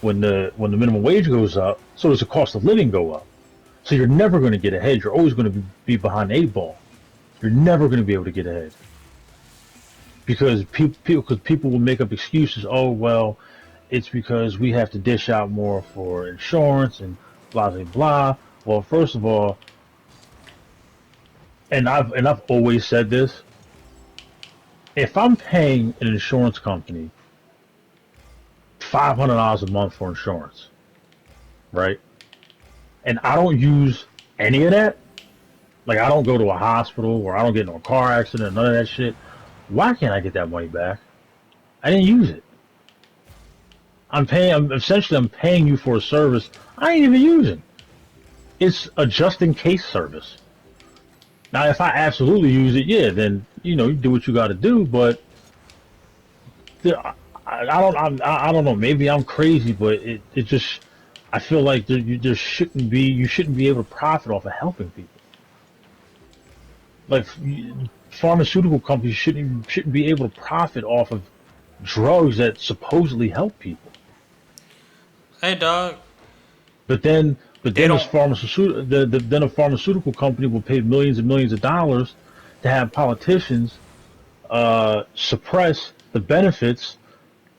when the minimum wage goes up, so does the cost of living go up. So you're never going to get ahead. You're always going to be behind the eight ball. You're never going to be able to get ahead. because people will make up excuses. Oh well, it's because we have to dish out more for insurance and blah blah blah. Well, first of all, and I've always said this: if I'm paying an insurance company $500 a month for insurance, right, and I don't use any of that, like I don't go to a hospital or I don't get into a car accident, none of that shit. Why can't I get that money back? I didn't use it. I'm paying you for a service I ain't even using. It's a just in case service. Now, if I absolutely use it, yeah, then you do what you got to do. But I don't know. Maybe I'm crazy, but it just I feel like there shouldn't be you shouldn't be able to profit off of helping people. Like pharmaceutical companies shouldn't be able to profit off of drugs that supposedly help people. Hey, dog. But then, They this don't. pharmaceutical, then a pharmaceutical company will pay millions and millions of dollars to have politicians suppress the benefits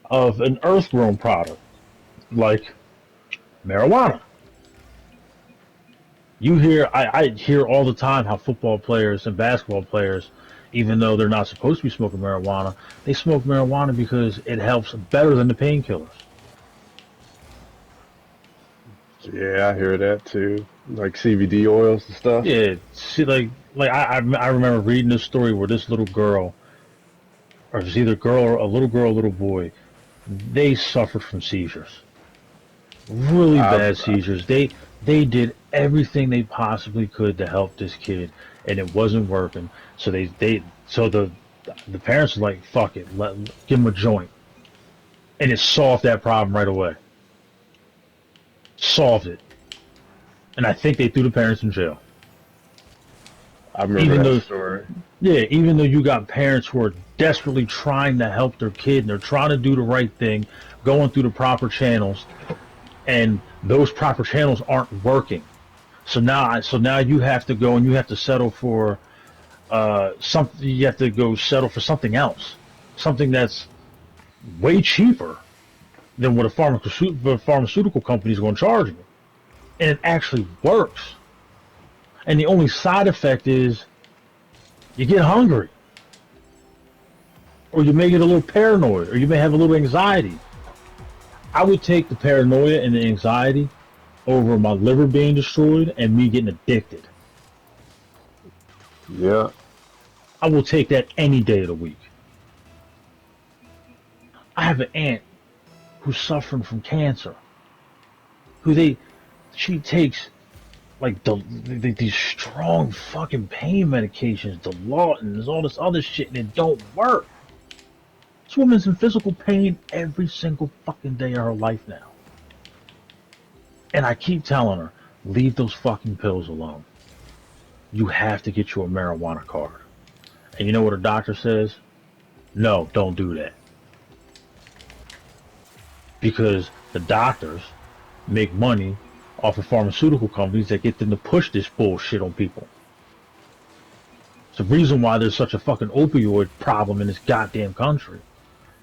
of an earth-grown product like marijuana. I hear all the time how football players and basketball players, even though they're not supposed to be smoking marijuana, they smoke marijuana because it helps better than the painkillers. Yeah, I hear that too. Like CBD oils and stuff. Yeah, see, I remember reading this story where this little girl, or it was either girl, a little boy, they suffered from seizures, really I've, bad seizures. They did everything they possibly could to help this kid, and it wasn't working. So the parents were like, "Fuck it, give him a joint," and it solved that problem right away. Solved it, and I think they threw the parents in jail. I remember Even that though, story. yeah, even though you got parents who are desperately trying to help their kid and they're trying to do the right thing, going through the proper channels, and those proper channels aren't working. So now you have to go and you have to settle for something. You have to go settle for something else, something that's way cheaper than what a pharmaceutical company is going to charge you, and it actually works. And the only side effect is you get hungry, or you may get a little paranoid, or you may have a little anxiety. I would take the paranoia and the anxiety over my liver being destroyed and me getting addicted. Yeah, I will take that any day of the week. I have an aunt who's suffering from cancer, who she takes like these strong fucking pain medications, Dilaudid, all this other shit, and it don't work. This woman's in physical pain every single fucking day of her life now. And I keep telling her, leave those fucking pills alone. You have to get you a marijuana card. And you know what her doctor says? No, don't do that. Because the doctors make money off of pharmaceutical companies that get them to push this bullshit on people. It's the reason why there's such a fucking opioid problem in this goddamn country.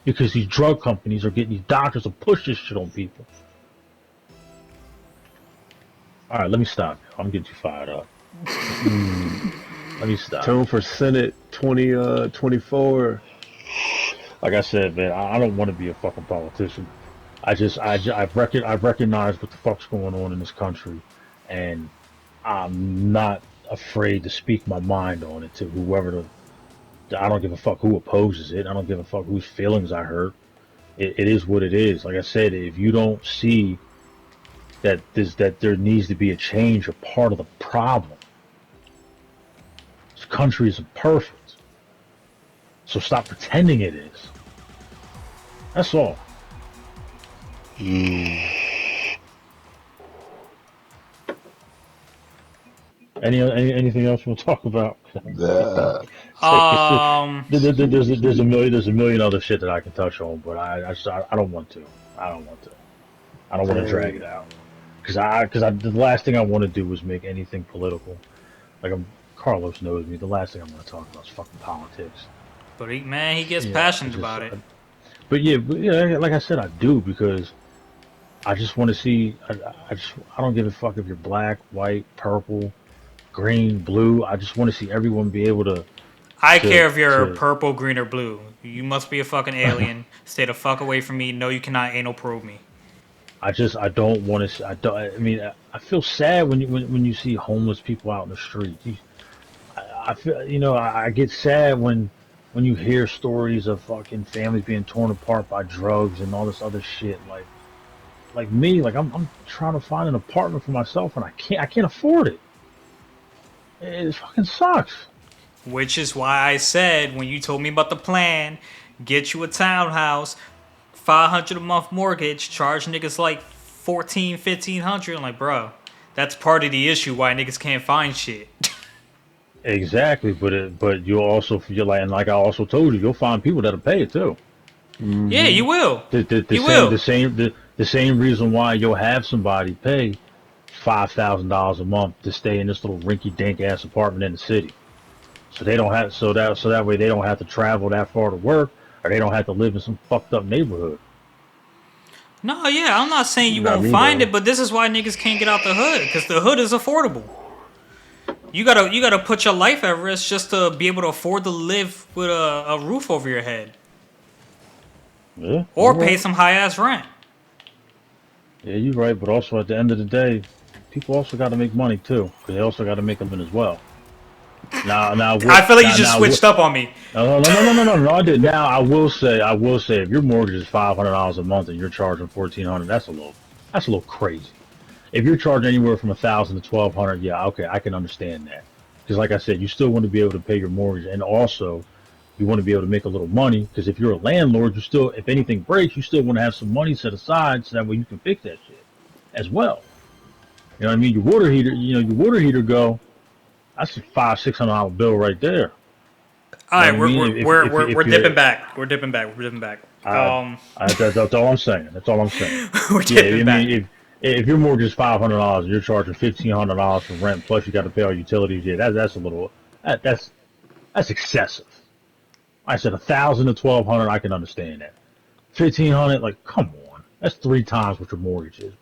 Because these drug companies are getting these doctors to push this shit on people. Alright, let me stop. I'm getting too fired up. Let me stop. tune for Senate 2024. Like I said, man, I don't want to be a fucking politician. I've recognized what the fuck's going on in this country, and I'm not afraid to speak my mind on it to whoever I don't give a fuck who opposes it. I don't give a fuck whose feelings I hurt. It is what it is. Like I said, if you don't see that there needs to be a change, a part of the problem. This country isn't perfect, so stop pretending it is. That's all. Anything else you want to talk about? The Um, There's a million other shit that I can touch on, but I don't want to. I don't want to. I don't want to drag it out because the last thing I want to do is make anything political. Like Carlos knows me. The last thing I'm going to talk about is fucking politics. But he gets Yeah, passionate about it. but yeah, like I said, I do because I just want to see. I don't give a fuck if you're black, white, purple, green, blue. I just want to see everyone be able to I to care if you're to. purple, green, or blue. You must be a fucking alien. Stay the fuck away from me. No, you cannot anal probe me. I don't want to. I don't. I mean, I feel sad when you see homeless people out in the street. I feel I get sad when you hear stories of fucking families being torn apart by drugs and all this other shit. Like me, like I'm trying to find an apartment for myself and I can't afford it. It fucking sucks. Which is why I said when you told me about the plan, get you a townhouse, 500 a month mortgage, charge niggas like 1500. I'm like, bro, that's part of the issue why niggas can't find shit. Exactly, but you'll also feel like, and like I also told you, you'll find people that'll pay it too. Yeah, Hmm. you will. The You same will. the same reason why you'll have somebody pay $5,000 a month to stay in this little rinky dink ass apartment in the city. So they don't have so that way they don't have to travel that far to work or they don't have to live in some fucked up neighborhood. No, yeah, I'm not saying you Not won't me find though. it, but this is why niggas can't get out the hood because the hood is affordable. You gotta put your life at risk just to be able to afford to live with a roof over your head Yeah, you're or pay right. some high ass rent. Yeah, you're right. But also at the end of the day, people also got to make money too, because they also got to make them as well. Now, I feel like you now, just now, switched up on me. no, I did. Now, I will say, if your mortgage is $500 a month and you're charging 1,400, that's a little crazy. If you're charging anywhere from 1,000 to 1,200, yeah, okay, I can understand that. Because, like I said, you still want to be able to pay your mortgage, and also you want to be able to make a little money. Because if you're a landlord, you still, if anything breaks, you still want to have some money set aside so that way you can fix that shit as well. You know what I mean? Your water heater, your water heater go. That's a $500-600 bill right there. All You know right, what I mean? we're If dipping you're, back. We're dipping back. We're dipping back. that's all I'm saying. That's all I'm saying. We're Yeah, dipping I back. mean, if your mortgage is $500 and you're charging $1,500 for rent, plus you got to pay all utilities, yeah, that's a little that's excessive. I said 1,000 to 1,200, I can understand that. 1,500, like, come on, that's three times what your mortgage is.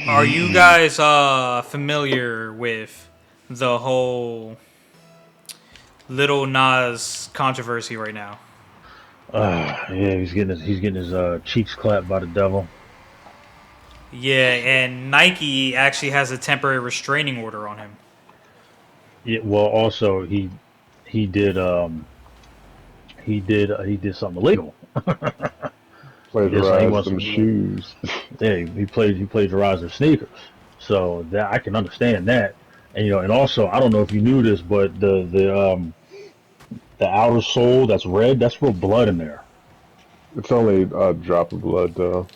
Are you Mm-mm-mm. guys familiar with the whole Little Nas controversy right now? Yeah, he's getting his cheeks clapped by the devil. Yeah, and Nike actually has a temporary restraining order on him. Yeah, well, also he did something illegal. He did something. He Plagiarized wants. them shoes. Yeah, he plagiarized their sneakers. So that I can understand that. And and also I don't know if you knew this, but the outer sole that's red, that's real blood in there. It's only a drop of blood though.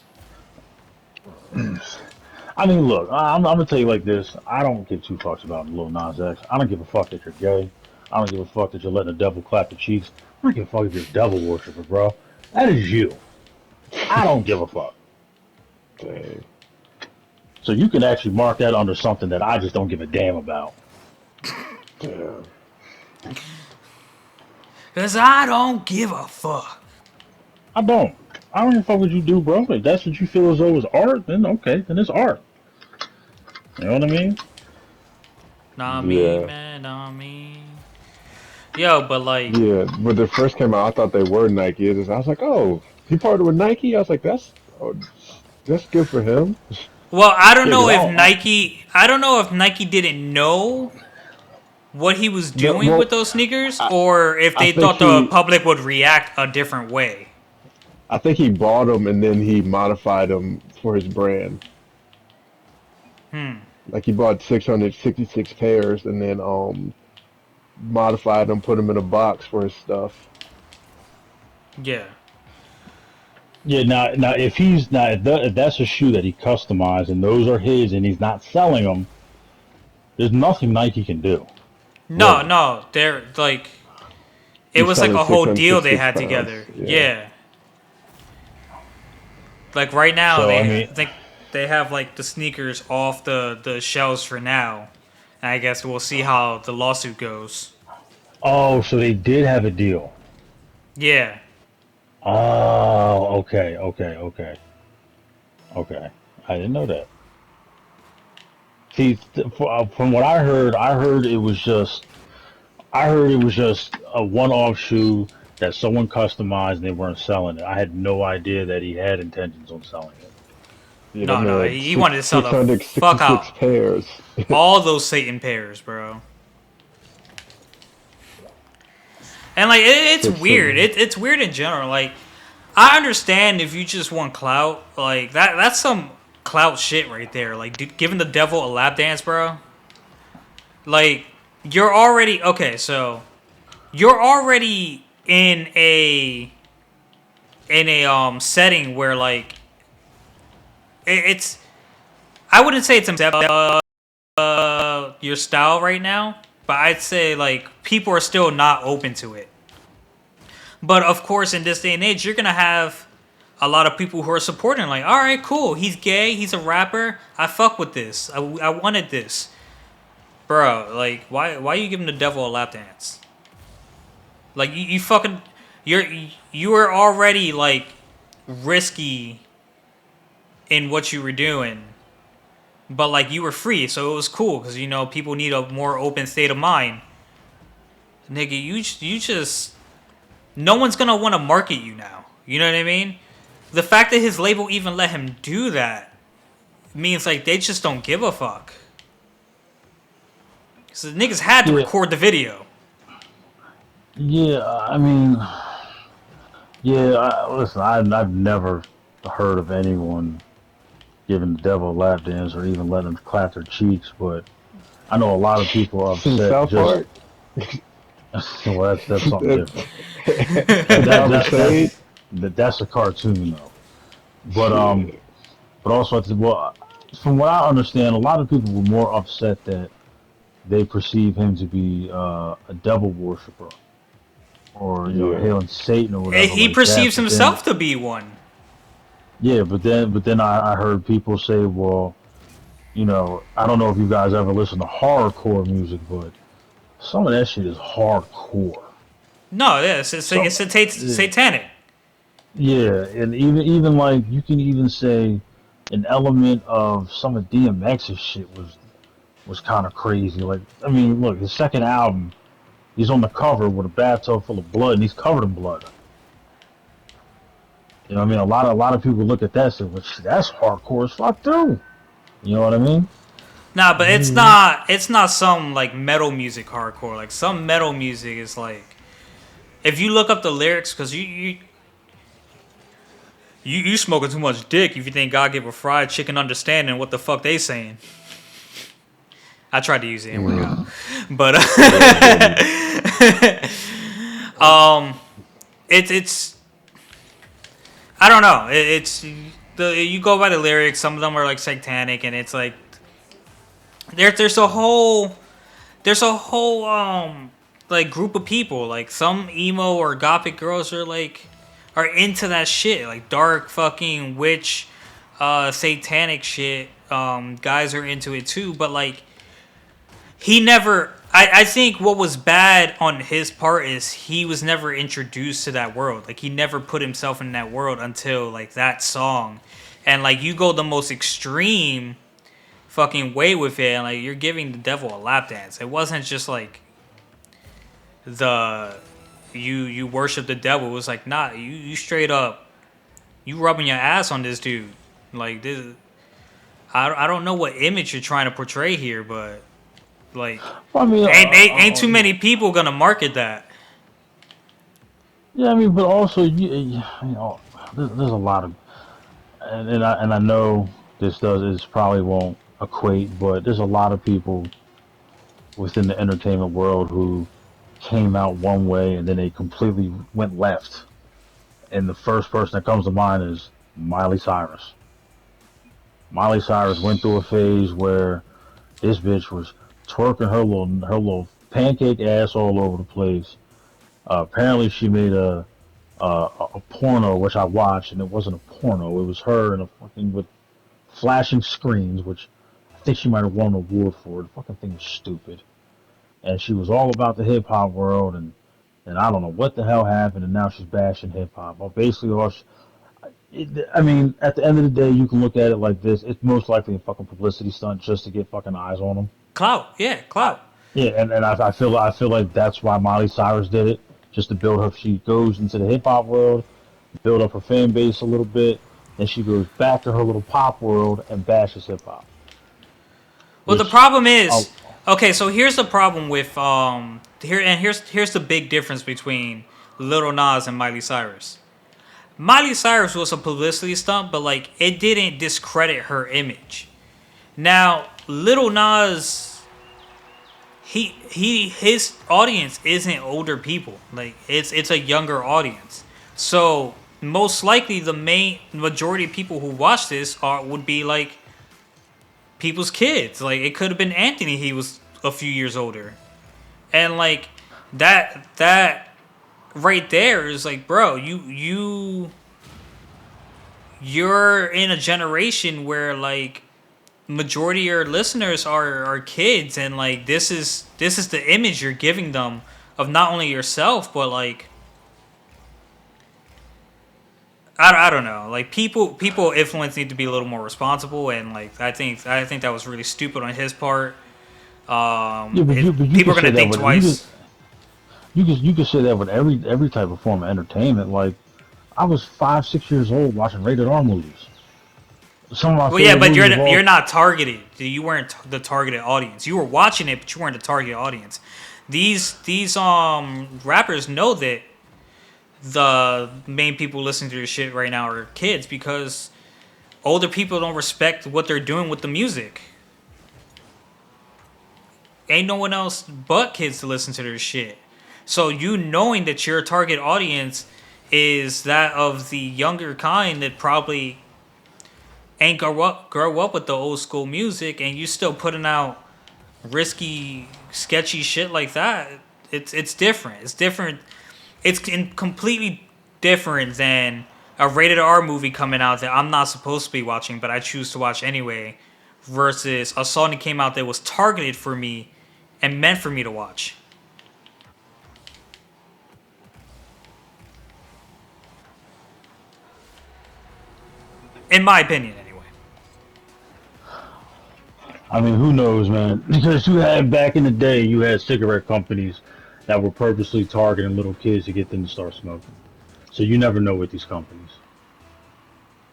I mean, look, I'm gonna tell you like this. I don't give two fucks about Lil Nas X. I don't give a fuck that you're gay. I don't give a fuck that you're letting the devil clap your cheeks. I don't give a fuck if you're a devil worshiper, bro. That is you. I don't give a fuck. Dang. So you can actually mark that under something that I just don't give a damn about. Damn. Cause I don't give a fuck. I don't. I don't give a fuck what you do, bro. If that's what you feel as though is art, then okay, then it's art. You know what I mean? Nah me, Yeah. man, nah me. Yo, but like, Yeah. When they first came out, I thought they were Nike. I was like, oh, he partnered with Nike. I was like, that's good for him. well, Yeah, because I don't know if Nike didn't know what he was No, doing with well, those sneakers, I, or if I they think thought the he, public would react a different way. I think he bought them and then he modified them for his brand. Hmm. Like he bought 666 pairs and then modified them, put them in a box for his stuff. Yeah. yeah. Now if he's now if that's a shoe that he customized and those are his and he's not selling them, there's nothing Nike can do, No, really. no, they're like it He's was like selling a whole deal they 666 had pounds. together. Yeah. Yeah. Like right now, So I they mean, I think they have like the sneakers off the shelves for now, I guess we'll see how the lawsuit goes. Oh, so they did have a deal. Yeah. Oh, okay. I didn't know that. See, from what I heard it was just, I heard it was just a one-off shoe that someone customized and they weren't selling it. I had no idea that he had intentions on selling it. Yeah, that No, man no. had He wanted to sell the fuck 666 out pairs. all those Satan pairs, bro. And like it's Six weird. seven. It's weird in general. Like I understand if you just want clout, like that's some clout shit right there. Like giving the devil a lap dance, bro. Like you're already okay. So you're already in a setting where like it's. I wouldn't say it's your style right now, but I'd say like people are still not open to it. But of course, in this day and age, you're gonna have a lot of people who are supporting. Like, all right, cool. He's gay. He's a rapper. I fuck with this. I wanted this, bro. Like, why you giving the devil a lap dance? Like, you fucking you were already like risky in what you were doing, but like you were free, so it was cool because people need a more open state of mind. Nigga, you just no one's gonna want to market you now. You know what I mean? The fact that his label even let him do that means like they just don't give a fuck. So the niggas had to Yeah, record the video. yeah. I mean, yeah. Listen, I've never heard of anyone giving the devil a lap dance or even letting them clap their cheeks, but I know a lot of people are From upset. South Just Park. well, that's something different. That And that Albert that that's Sage. that's a cartoon though. But Shit. but also well, from what I understand, a lot of people were more upset that they perceive him to be a devil worshiper or Yeah. hailing Satan or whatever He like that. perceives But then himself to be one. yeah, but then I heard people say, well, I don't know if you guys ever listen to horrorcore music, but some of that shit is hardcore. No, yeah, it's So yeah, satanic. yeah, and even like you can even say an element of some of DMX's shit was kind of crazy. Like, I mean, look, his second album, he's on the cover with a bathtub full of blood, and he's covered in blood. You know what I mean? A lot of people look at that and say, well, shit, that's hardcore as fuck too. You know what I mean? Nah, but it's Hmm. not. It's not some like metal music hardcore. Like some metal music is like if you look up the lyrics, because you smoking too much dick if you think God gave a fried chicken understanding what the fuck they saying. I tried to use the N word out, Mm. but Yeah, buddy. um, it's I don't know. It's you go by the lyrics. Some of them are like satanic, and it's like there's a whole like group of people. Like some emo or gothic girls are into that shit, like dark fucking witch, satanic shit. Guys are into it too, but like he never. I think what was bad on his part is he was never introduced to that world. Like he never put himself in that world until like that song, and like you go the most extreme fucking way with it, and like you're giving the devil a lap dance. It wasn't just like the you worship the devil. It was like nah, you straight up you rubbing your ass on this dude. Like this, I don't know what image you're trying to portray here, but like I mean, ain't too many people gonna market that. yeah, I mean, but also there's a lot of, and I know this probably won't equate, but there's a lot of people within the entertainment world who came out one way and then they completely went left. And the first person that comes to mind is Miley Cyrus. Miley Cyrus went through a phase where this bitch was twerking her little pancake ass all over the place. Apparently, she made a porno which I watched, and it wasn't a porno. It was her and a fucking with flashing screens, which think she might have won an award for it. The fucking thing was stupid. And she was all about the hip hop world, and I don't know what the hell happened, and now she's bashing hip hop. Well, basically, I mean, at the end of the day, you can look at it like this: it's most likely a fucking publicity stunt just to get fucking eyes on them. Clout, yeah, clout. Yeah, and I feel like that's why Miley Cyrus did it, just to build her. She goes into the hip hop world, build up her fan base a little bit, then she goes back to her little pop world and bashes hip hop. Well, the Which, problem oh, is, okay. So here's the problem with here's the big difference between Little Nas and Miley Cyrus. Miley Cyrus was a publicity stunt, but like it didn't discredit her image. Now, Little Nas, his audience isn't older people. Like it's a younger audience. So most likely the main majority of people who watch this would be like people's kids. Like it could have been Anthony. He was a few years older, and like that right there is like, bro, you're in a generation where like majority of your listeners are kids, and like this is the image you're giving them of not only yourself but like I don't know, like people influence need to be a little more responsible, and like I think that was really stupid on his part. yeah, but you People can are say gonna that think with twice. you can say that with every type of form of entertainment. Like I was 5, 6 years old watching rated R movies. Some of my Well, yeah, favorite but movies of you're all. not targeted. You weren't the targeted audience. You were watching it, but you weren't the target audience. These rappers know that the main people listening to this shit right now are kids because older people don't respect what they're doing with the music. Ain't no one else but kids to listen to their shit. So you knowing that your target audience is that of the younger kind that probably ain't grow up with the old school music, and you still putting out risky, sketchy shit like that. It's different. It's different. Completely different than a rated R movie coming out that I'm not supposed to be watching, but I choose to watch anyway, versus a song that came out that was targeted for me and meant for me to watch. In my opinion, anyway. I mean, who knows, man? Because you had back in the day, you had cigarette companies that were purposely targeting little kids to get them to start smoking. So you never know with these companies.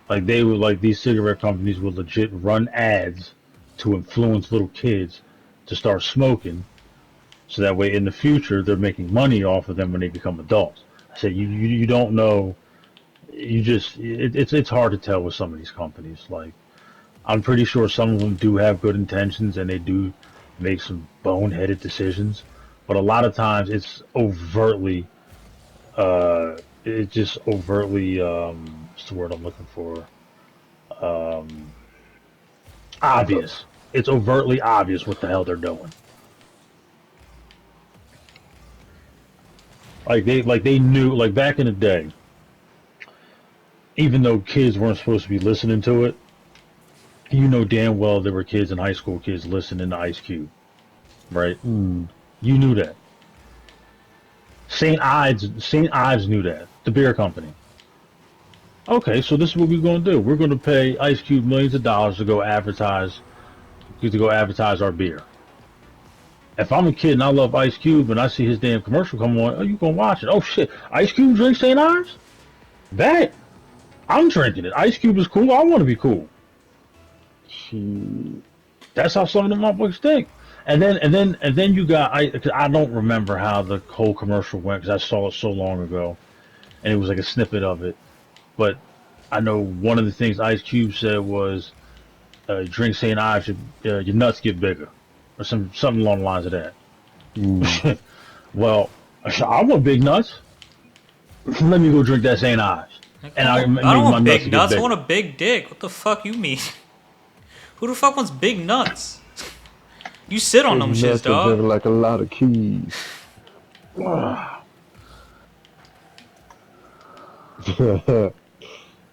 Like they would, like these cigarette companies would legit run ads to influence little kids to start smoking, so that way in the future they're making money off of them when they become adults. I said you don't know. You just it's hard to tell with some of these companies. Like I'm pretty sure some of them do have good intentions and they do make some boneheaded decisions, but a lot of times it's just overtly what's the word I'm looking for? Um, obvious. It's overtly obvious what the hell they're doing. Like they knew, like back in the day, even though kids weren't supposed to be listening to it, you know damn well there were kids in high school kids listening to Ice Cube, right? You knew that. St. Ives knew that. The beer company. Okay, so this is what we're going to do. We're going to pay Ice Cube millions of dollars to go advertise our beer. If I'm a kid and I love Ice Cube and I see his damn commercial come on, oh, you gonna watch it? Oh shit, Ice Cube drinks St. Ives? Bet I'm drinking it. Ice Cube is cool. I want to be cool. She, That's how some of them motherfuckers think. And then you got I don't remember how the whole commercial went because I saw it so long ago, and it was like a snippet of it. But I know one of the things Ice Cube said was, "Drink St. Ives, your nuts get bigger," or something along the lines of mm. that. Well, I want big nuts. Let me go drink that St. Ives, Like, and I I don't maybe my want nuts big will get nuts. I want bigger. a big dick. What the fuck you mean? Who the fuck wants big nuts? You sit on His them shits, nuts are big dog. like a lot of keys.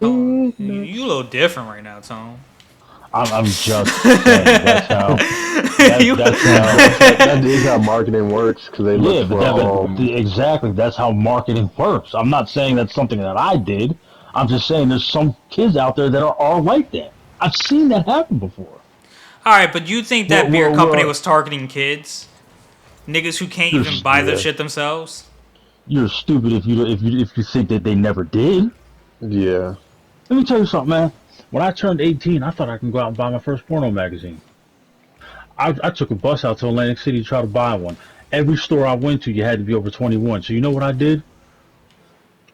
Oh, Big you a nuts. little different right now, Tone. I'm just saying You- that's how. That is how marketing works because they look Yeah, but for exactly that's how marketing works. I'm not saying that's something that I did. I'm just saying there's some kids out there that are like that. I've seen that happen before. All right, but you think Where that beer where, company where was targeting kids, niggas who can't you're even buy their yeah, shit themselves? you're stupid if you think that they never did. yeah. Let me tell you something, man. When I turned 18, I thought I could go out and buy my first porno magazine. I took a bus out to Atlantic City to try to buy one. Every store I went to, you had to be over 21. So you know what I did?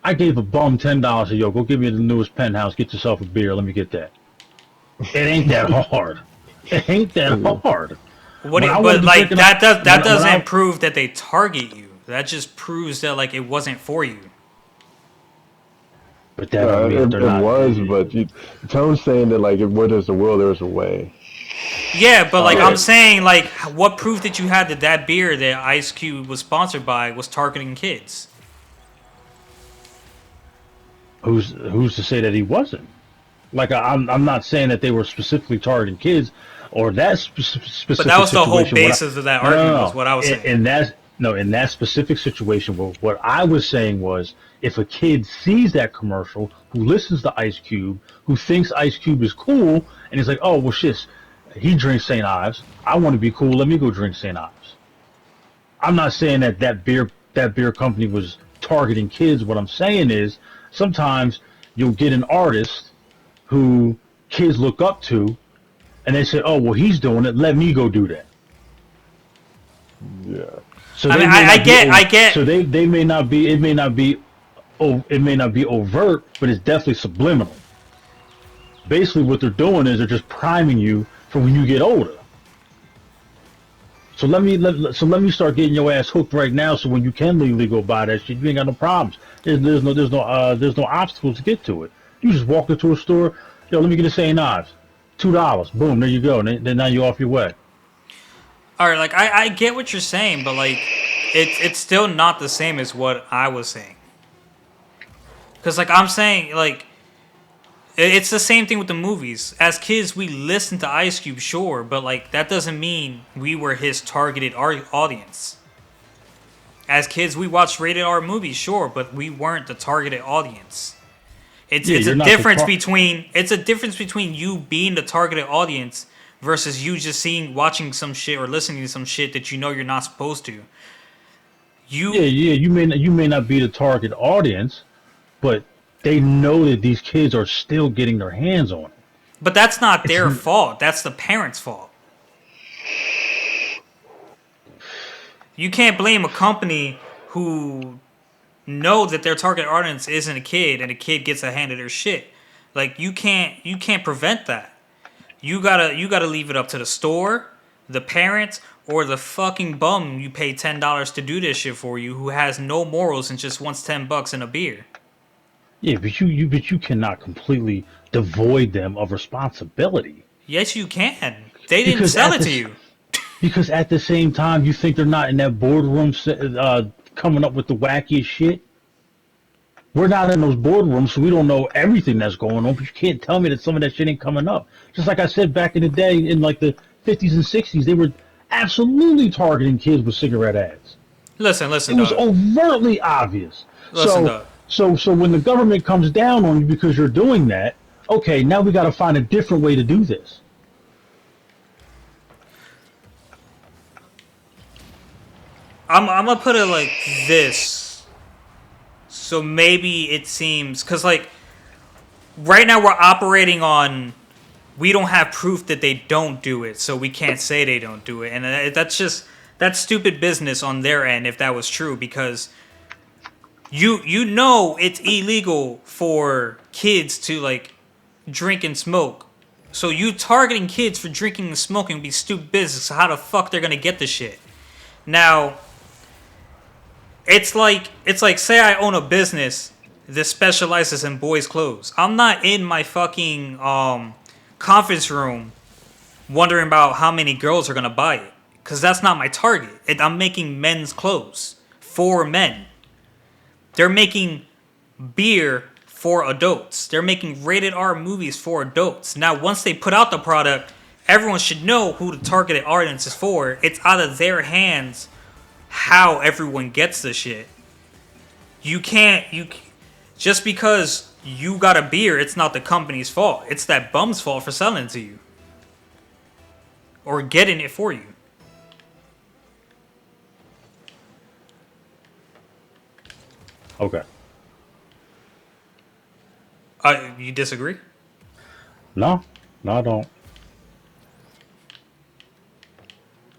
I gave a bum $10. Yo, go give me the newest penthouse. Get yourself a beer. Let me get that. It ain't that hard. It ain't that hard. When I want to But be like drinking, that when doesn't I prove that they target you. That just proves that like it wasn't for you. but that don't mean that they're It not. was, but Tone's saying that like, where there's a will, there's a way. Yeah, but like I'm Yeah, saying, like what proof did you have that that beer that Ice Cube was sponsored by was targeting kids? Who's to say that he wasn't? Like I'm not saying that they were specifically targeting kids, or that But that specific was the whole situation. basis of that argument, was what I was saying. In that no, in that specific situation, what I was saying was, if a kid sees that commercial, who listens to Ice Cube, who thinks Ice Cube is cool, and he's like, oh well, shit, he drinks St. Ives. I want to be cool. Let me go drink St. Ives. I'm not saying that that beer company was targeting kids. What I'm saying is sometimes you'll get an artist who kids look up to, and they say, "Oh, well, he's doing it. Let me go do that." yeah. So I they mean, may not be. I get. So they may not be. It may not be. Oh, it may not be overt, but it's definitely subliminal. Basically, what they're doing is they're just priming you for when you get older. So let me start getting your ass hooked right now. So when you can legally go buy that shit, you ain't got no problems. There's no obstacles to get to it. You just walk into a store. Yo, let me get a St. Ives. $2. Boom, there you go. And then now you're off your way. All right, like I get what you're saying, but like it's still not the same as what I was saying. Cause like I'm saying, like it's the same thing with the movies. As kids, we listened to Ice Cube, sure, but like that doesn't mean we were his targeted audience. As kids, we watched rated R movies, sure, but we weren't the targeted audience. Yeah, It's a you're not the difference between you being the targeted audience versus you just watching some shit or listening to some shit that you know you're not supposed to. Yeah, You yeah. You may not be the target audience, but they know that these kids are still getting their hands on it. But that's not It's their fault. That's the parents' fault. You can't blame a company who know that their target audience isn't a kid and a kid gets a hand of their shit. Like you can't prevent that. You gotta leave it up to the store, the parents, or the fucking bum you pay $10 to do this shit for you who has no morals and just wants $10 in a beer. yeah, but you cannot completely devoid them of responsibility Yes, you can. They didn't because sell it to you. at the same time you think they're not in that boardroom coming up with the wackiest shit. We're not in those boardrooms, so we don't know everything that's going on. But you can't tell me that some of that shit ain't coming up. Just like I said back in the day, in like the 50s and 60s, they were absolutely targeting kids with cigarette ads. It Listen, was dog. overtly obvious. Listen, So dog. so when the government comes down on you because you're doing that, okay, now we got to find a different way to do this. I'm gonna put it like this. So maybe it seems because like right now we're operating on we don't have proof that they don't do it, so we can't say they don't do it, and that's stupid business on their end if that was true because you know it's illegal for kids to like drink and smoke. So you targeting kids for drinking and smoking would be stupid business. So how the fuck they're gonna get the shit? Now, it's like say I own a business that specializes in boys' clothes. I'm not in my fucking conference room wondering about how many girls are gonna buy it. Cause that's not my target. I'm making men's clothes for men. They're making beer for adults. They're making rated R movies for adults. Now, once they put out the product, everyone should know who the targeted audience is for. It's out of their hands how everyone gets the shit. You can't just because you got a beer, it's not the company's fault. It's that bum's fault for selling it to you or getting it for you. Okay. You disagree? No, I don't.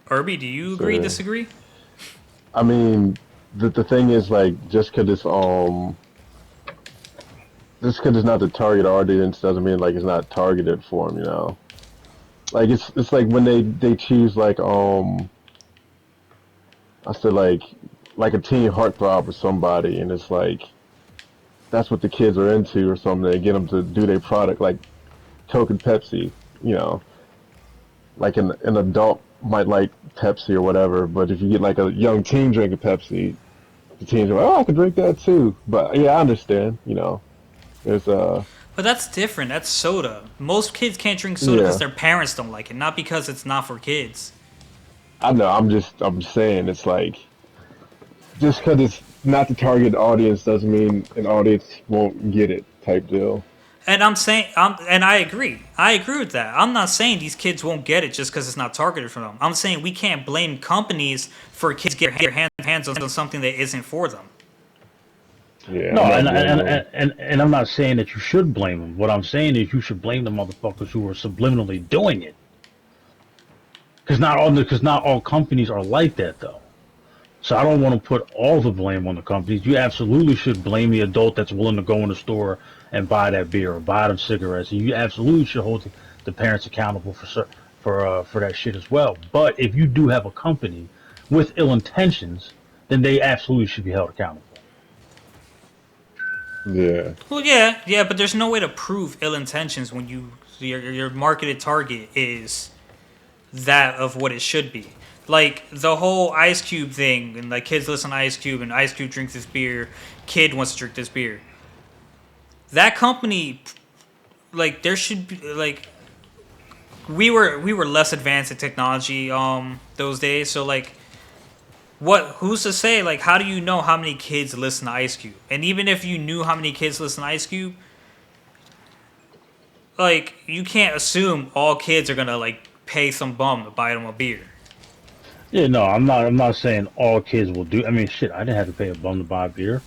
Irby, do you agree, So, disagree? I mean, the thing is like just because it's not the target audience doesn't mean like it's not targeted for them, you know. Like it's like when they choose like I said like a teen heartthrob or somebody, and it's like that's what the kids are into or something. They get them to do their product like Coke and Pepsi, you know. Like an adult might like Pepsi or whatever, but if you get like a young teen drinking Pepsi, the teens are like, oh, I could drink that too. But yeah, I understand, you know. There's But that's different. That's soda. Most kids can't drink soda because yeah, their parents don't like it, not because it's not for kids. I know. I'm saying it's like just because it's not the target audience doesn't mean an audience won't get it type deal. And I'm saying, and I agree. I agree with that. I'm not saying these kids won't get it just because it's not targeted for them. I'm saying we can't blame companies for kids getting their hands on something that isn't for them. Yeah, No, I'm and not blaming and, them. and I'm not saying that you should blame them. What I'm saying is you should blame the motherfuckers who are subliminally doing it. Because not all companies are like that though. So I don't want to put all the blame on the companies. You absolutely should blame the adult that's willing to go in the store and buy that beer or buy them cigarettes. And you absolutely should hold the parents accountable for that shit as well. But if you do have a company with ill intentions, then they absolutely should be held accountable. Yeah, Well, yeah, but there's no way to prove ill intentions when your marketed target is that of what it should be. Like the whole Ice Cube thing, and like kids listen to Ice Cube, and Ice Cube drinks this beer, kid wants to drink this beer. That company, like there should be like we were less advanced in technology those days, so like who's to say like how do you know how many kids listen to Ice Cube? And even if you knew how many kids listen to Ice Cube, like you can't assume all kids are gonna like pay some bum to buy them a beer. Yeah, no, I'm not saying all kids will do. I mean, shit, I didn't have to pay a bum to buy beer.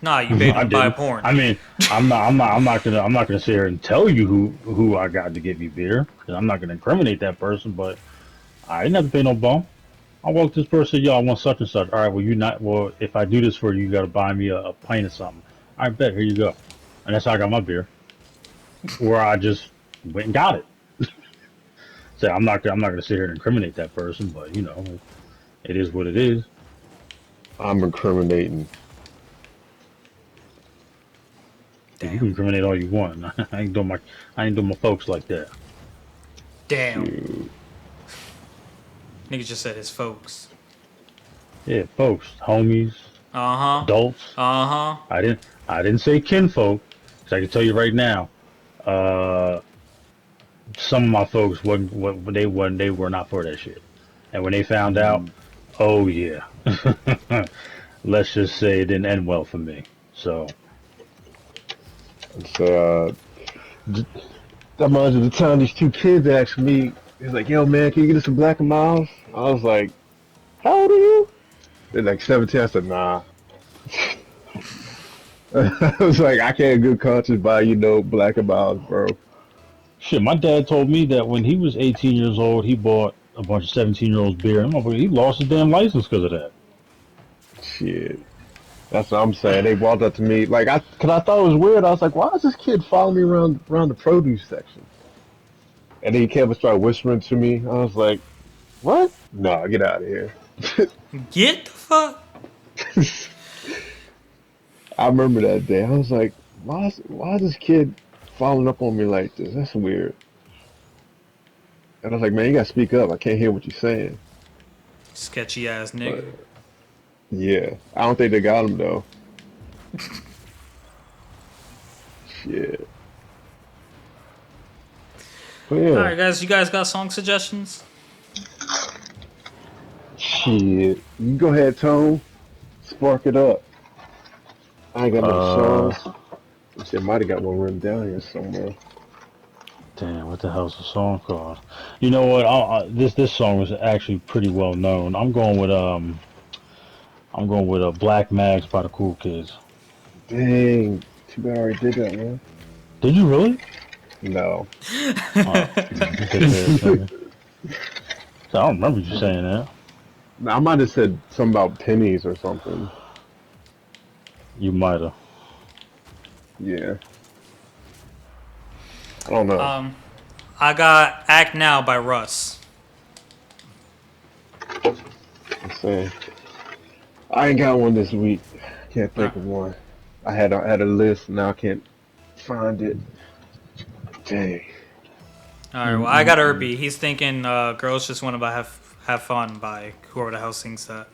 Nah, you paid them I to buy didn't. porn. I mean, I'm not gonna sit here and tell you who I got to get me beer. 'Cause I'm not gonna incriminate that person, but I didn't have to pay no bum. I walked this person, yo, I want such and such. All right, well, you not, well, if I do this for you, you got to buy me a pint of something. I bet, here you go. And that's how I got my beer. Or I just went and got it. So I'm not gonna sit here and incriminate that person, but you know, it is what it is. I'm incriminating. You Damn. can incriminate all you want. I ain't doing my folks like that. Damn. Shoot. Nigga just said his folks. Yeah, folks, homies, Uh huh. adults. Uh huh. I didn't say kinfolk. So I can tell you right now, uh, some of my folks they were not for that shit. And when they found out, oh yeah, let's just say it didn't end well for me. So So that reminds me of the time these two kids asked me, he's like, yo man, can you get us some Black and Miles? I was like, how old are you? They're like 17. I said, nah. I was like, I can't in good conscience buy you no Black and Miles, bro. shit, my dad told me that when he was 18 years old, he bought a bunch of 17-year-olds beer. And he lost his damn license because of that. Shit. That's what I'm saying. They walked up to me like cause I thought it was weird. I was like, why is this kid following me around the produce section? And then he came and started whispering to me. I was like, what? No, get out of here. Get the fuck. I remember that day. I was like, why is this kid following up on me like this? That's weird. And I was like, man, you gotta speak up. I can't hear what you're saying. Sketchy ass But nigga. yeah, I don't think they got him though. Shit. But All yeah, right, guys. You guys got song suggestions? shit. You go ahead, Tone. Spark it up. I ain't got no Uh, songs. I might have got one written down here somewhere. Damn, what the hell's the song called? You know what? This song was actually pretty well known. I'm going with Black Mags by the Cool Kids. Dang. Too bad I already did that one. Did you really? No. Oh, bitch ass nigga. So I don't remember you saying that. I might have said something about pennies or something. You might have. Yeah. I don't know. I got "Act Now" by Russ. I'm saying. I ain't got one this week. Can't Nah. think of one. I had a list. Now I can't find it. Dang. All right. Well, I got Irby. He's thinking "Girls Just Want to Have Fun" by whoever the hell sings that.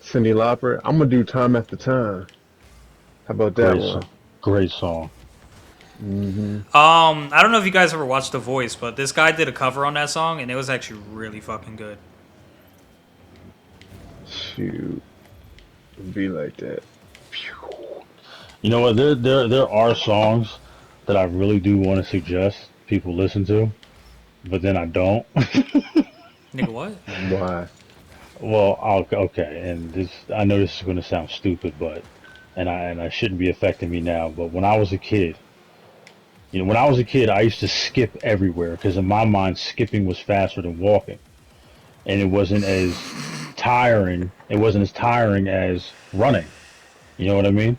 Cyndi Lauper. I'm gonna do time after time. How about that Great one? song. Great song. Mm-hmm. I don't know if you guys ever watched The Voice, but this guy did a cover on that song, and it was actually really fucking good. Shoot. It'd be like that. You know what? There are songs that I really do want to suggest people listen to, but then I don't. Nigga, what? Why? Well, okay, and this I know this is going to sound stupid, but and I shouldn't be affecting me now, but when I was a kid, when I was a kid, I used to skip everywhere because in my mind, skipping was faster than walking, and it wasn't as tiring. It wasn't as tiring as running. You know what I mean?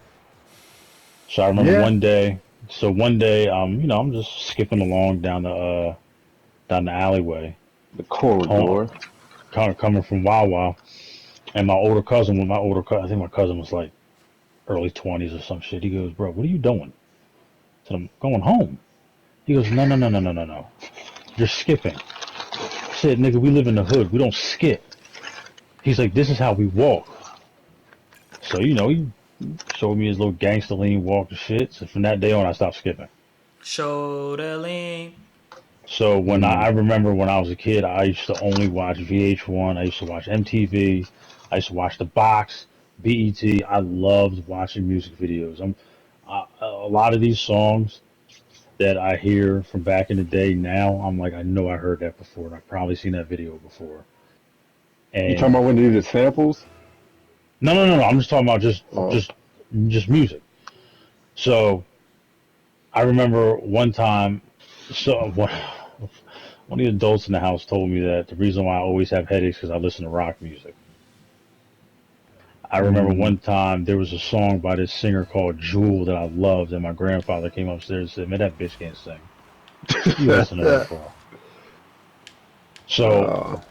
So I remember Yeah. one day. So one day, I'm just skipping along down the alleyway, The home, corridor. coming from Wawa, and my older cousin, I think my cousin was like early 20s or some shit. He goes, "Bro, what are you doing?" I said, "I'm going home." He goes, "No, no, no, no, no, no, no. You're skipping." I said, "Nigga, we live in the hood. We don't skip." He's like, "This is how we walk." So he showed me his little gangster lean walk and shit. So from that day on, I stopped skipping. Shoulder lean. So when I Mm. remember when I was a kid, I used to only watch VH1. I used to watch MTV. I used to watch The Box, BET. I loved watching music videos. A lot of these songs that I hear from back in the day now, I'm like, I know I heard that before, and I've probably seen that video before. You talking And about when they do the samples? no, no, no, no. I'm just talking about Oh. just music. So I remember one time, so one of the adults in the house told me that the reason why I always have headaches because I listen to rock music. I remember Mm. one time there was a song by this singer called Jewel that I loved, and my grandfather came upstairs and said, "Man, that bitch can't sing. What you listen to her for?" So Oh.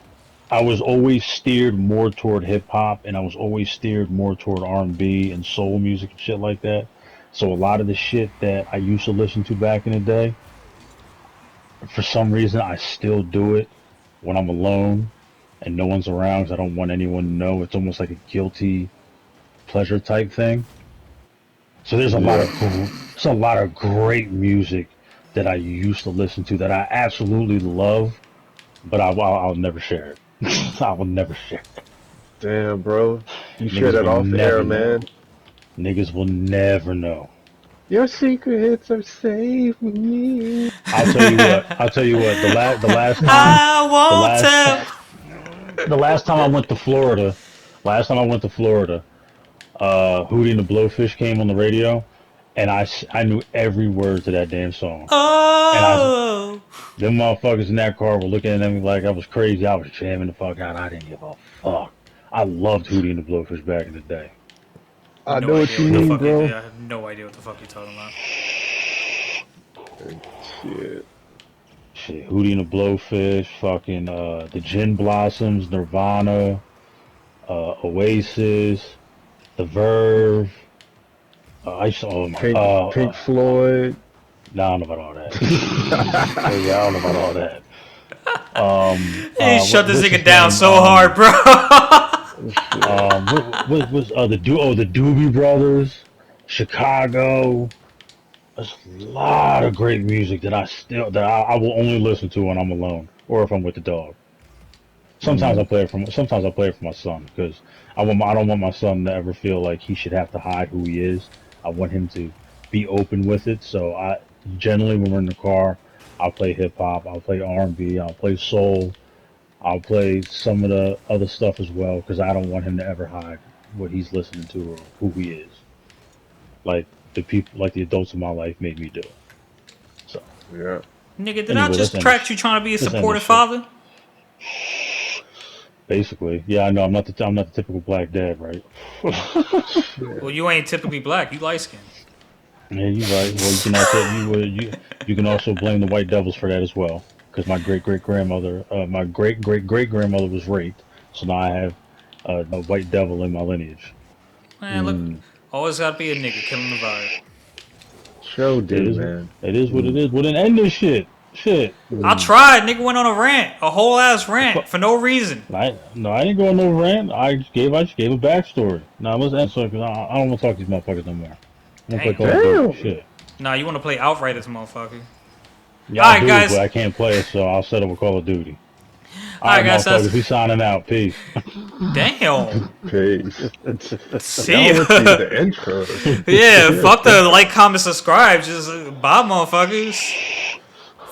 I was always steered more toward hip hop, and I was always steered more toward R&B and soul music and shit like that. So a lot of the shit that I used to listen to back in the day, for some reason, I still do it when I'm alone and no one's around because I don't want anyone to know. It's almost like a guilty pleasure type thing. So Yeah. there's a lot of great music that I used to listen to that I absolutely love, but I'll never share it. I will never share it. Damn, bro. You share Niggas that will off the never air, know. man. Niggas will never know. Your secrets are safe with me. I'll tell you what. I'll tell you what. I The won't last, tell. the last time I went to Florida, last time I went to Florida, Hootie and the Blowfish came on the radio, and I knew every word to that damn song. And Oh. them motherfuckers in that car were looking at me like I was crazy. I was jamming the fuck out. I didn't give a fuck. I loved Hootie and the Blowfish back in the day. I No know what idea you what the mean, fuck you did. bro. I have no idea what the fuck you're talking about. Shit. Shit, Hootie and the Blowfish, fucking the Gin Blossoms, Nirvana, Oasis, The Verve. I used to, oh my, Pink Floyd. no, I don't know about all that. Yeah, I don't know about all that. Hey, shut this What's nigga his down name? so hard, bro. Shit. What was the Doobie Brothers, Chicago. There's a lot of great music that I will only listen to when I'm alone or if I'm with the dog. Sometimes I play it for my son because I don't want my son to ever feel like he should have to hide who he is. I want him to be open with it. So I generally when we're in the car, I'll play hip hop, I'll play R&B, I'll play soul, I'll play some of the other stuff as well because I don't want him to ever hide what he's listening to or who he is. Like the adults in my life made me do. So Yeah. Nigga, did I anyway, just track you trying to be a let's end this supportive shit. father? Basically, yeah, I know I'm not the typical black dad, right? Well, you ain't typically black. You light skinned. Yeah, you're right. Well, you can also you can also blame the white devils for that as well, because my great great grandmother was raped, so now I have a white devil in my lineage. Man, look, always gotta be a nigga killing the vibe. Show It do, is man. it is what it is. Well, then end this shit. Shit. I tried. Nigga went on a rant, a whole ass rant for no reason. I didn't go on no rant. I just gave a backstory. Now let's end so because I don't want to talk to these motherfuckers no more. I'm gonna play Damn. Call of Duty. Damn. Shit. Nah, you want to play Outriders, motherfucker? Yeah, All I right, do, but guys. I can't play it, so I'll settle with Call of Duty. All All right, right, guys. motherfuckers, we That's signing out. Peace. damn. Peace. See Y'all ya. repeat the intro. Yeah, fuck the like, comment, subscribe. Just bye, motherfuckers.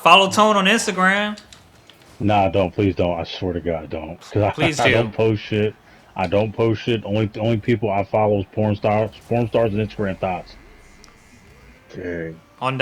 Follow Tone on Instagram. Nah, don't. Please don't. I swear to God, don't. Because Please I do. don't post shit. I don't post shit. Only people I follow is porn stars and Instagram thoughts. Dang.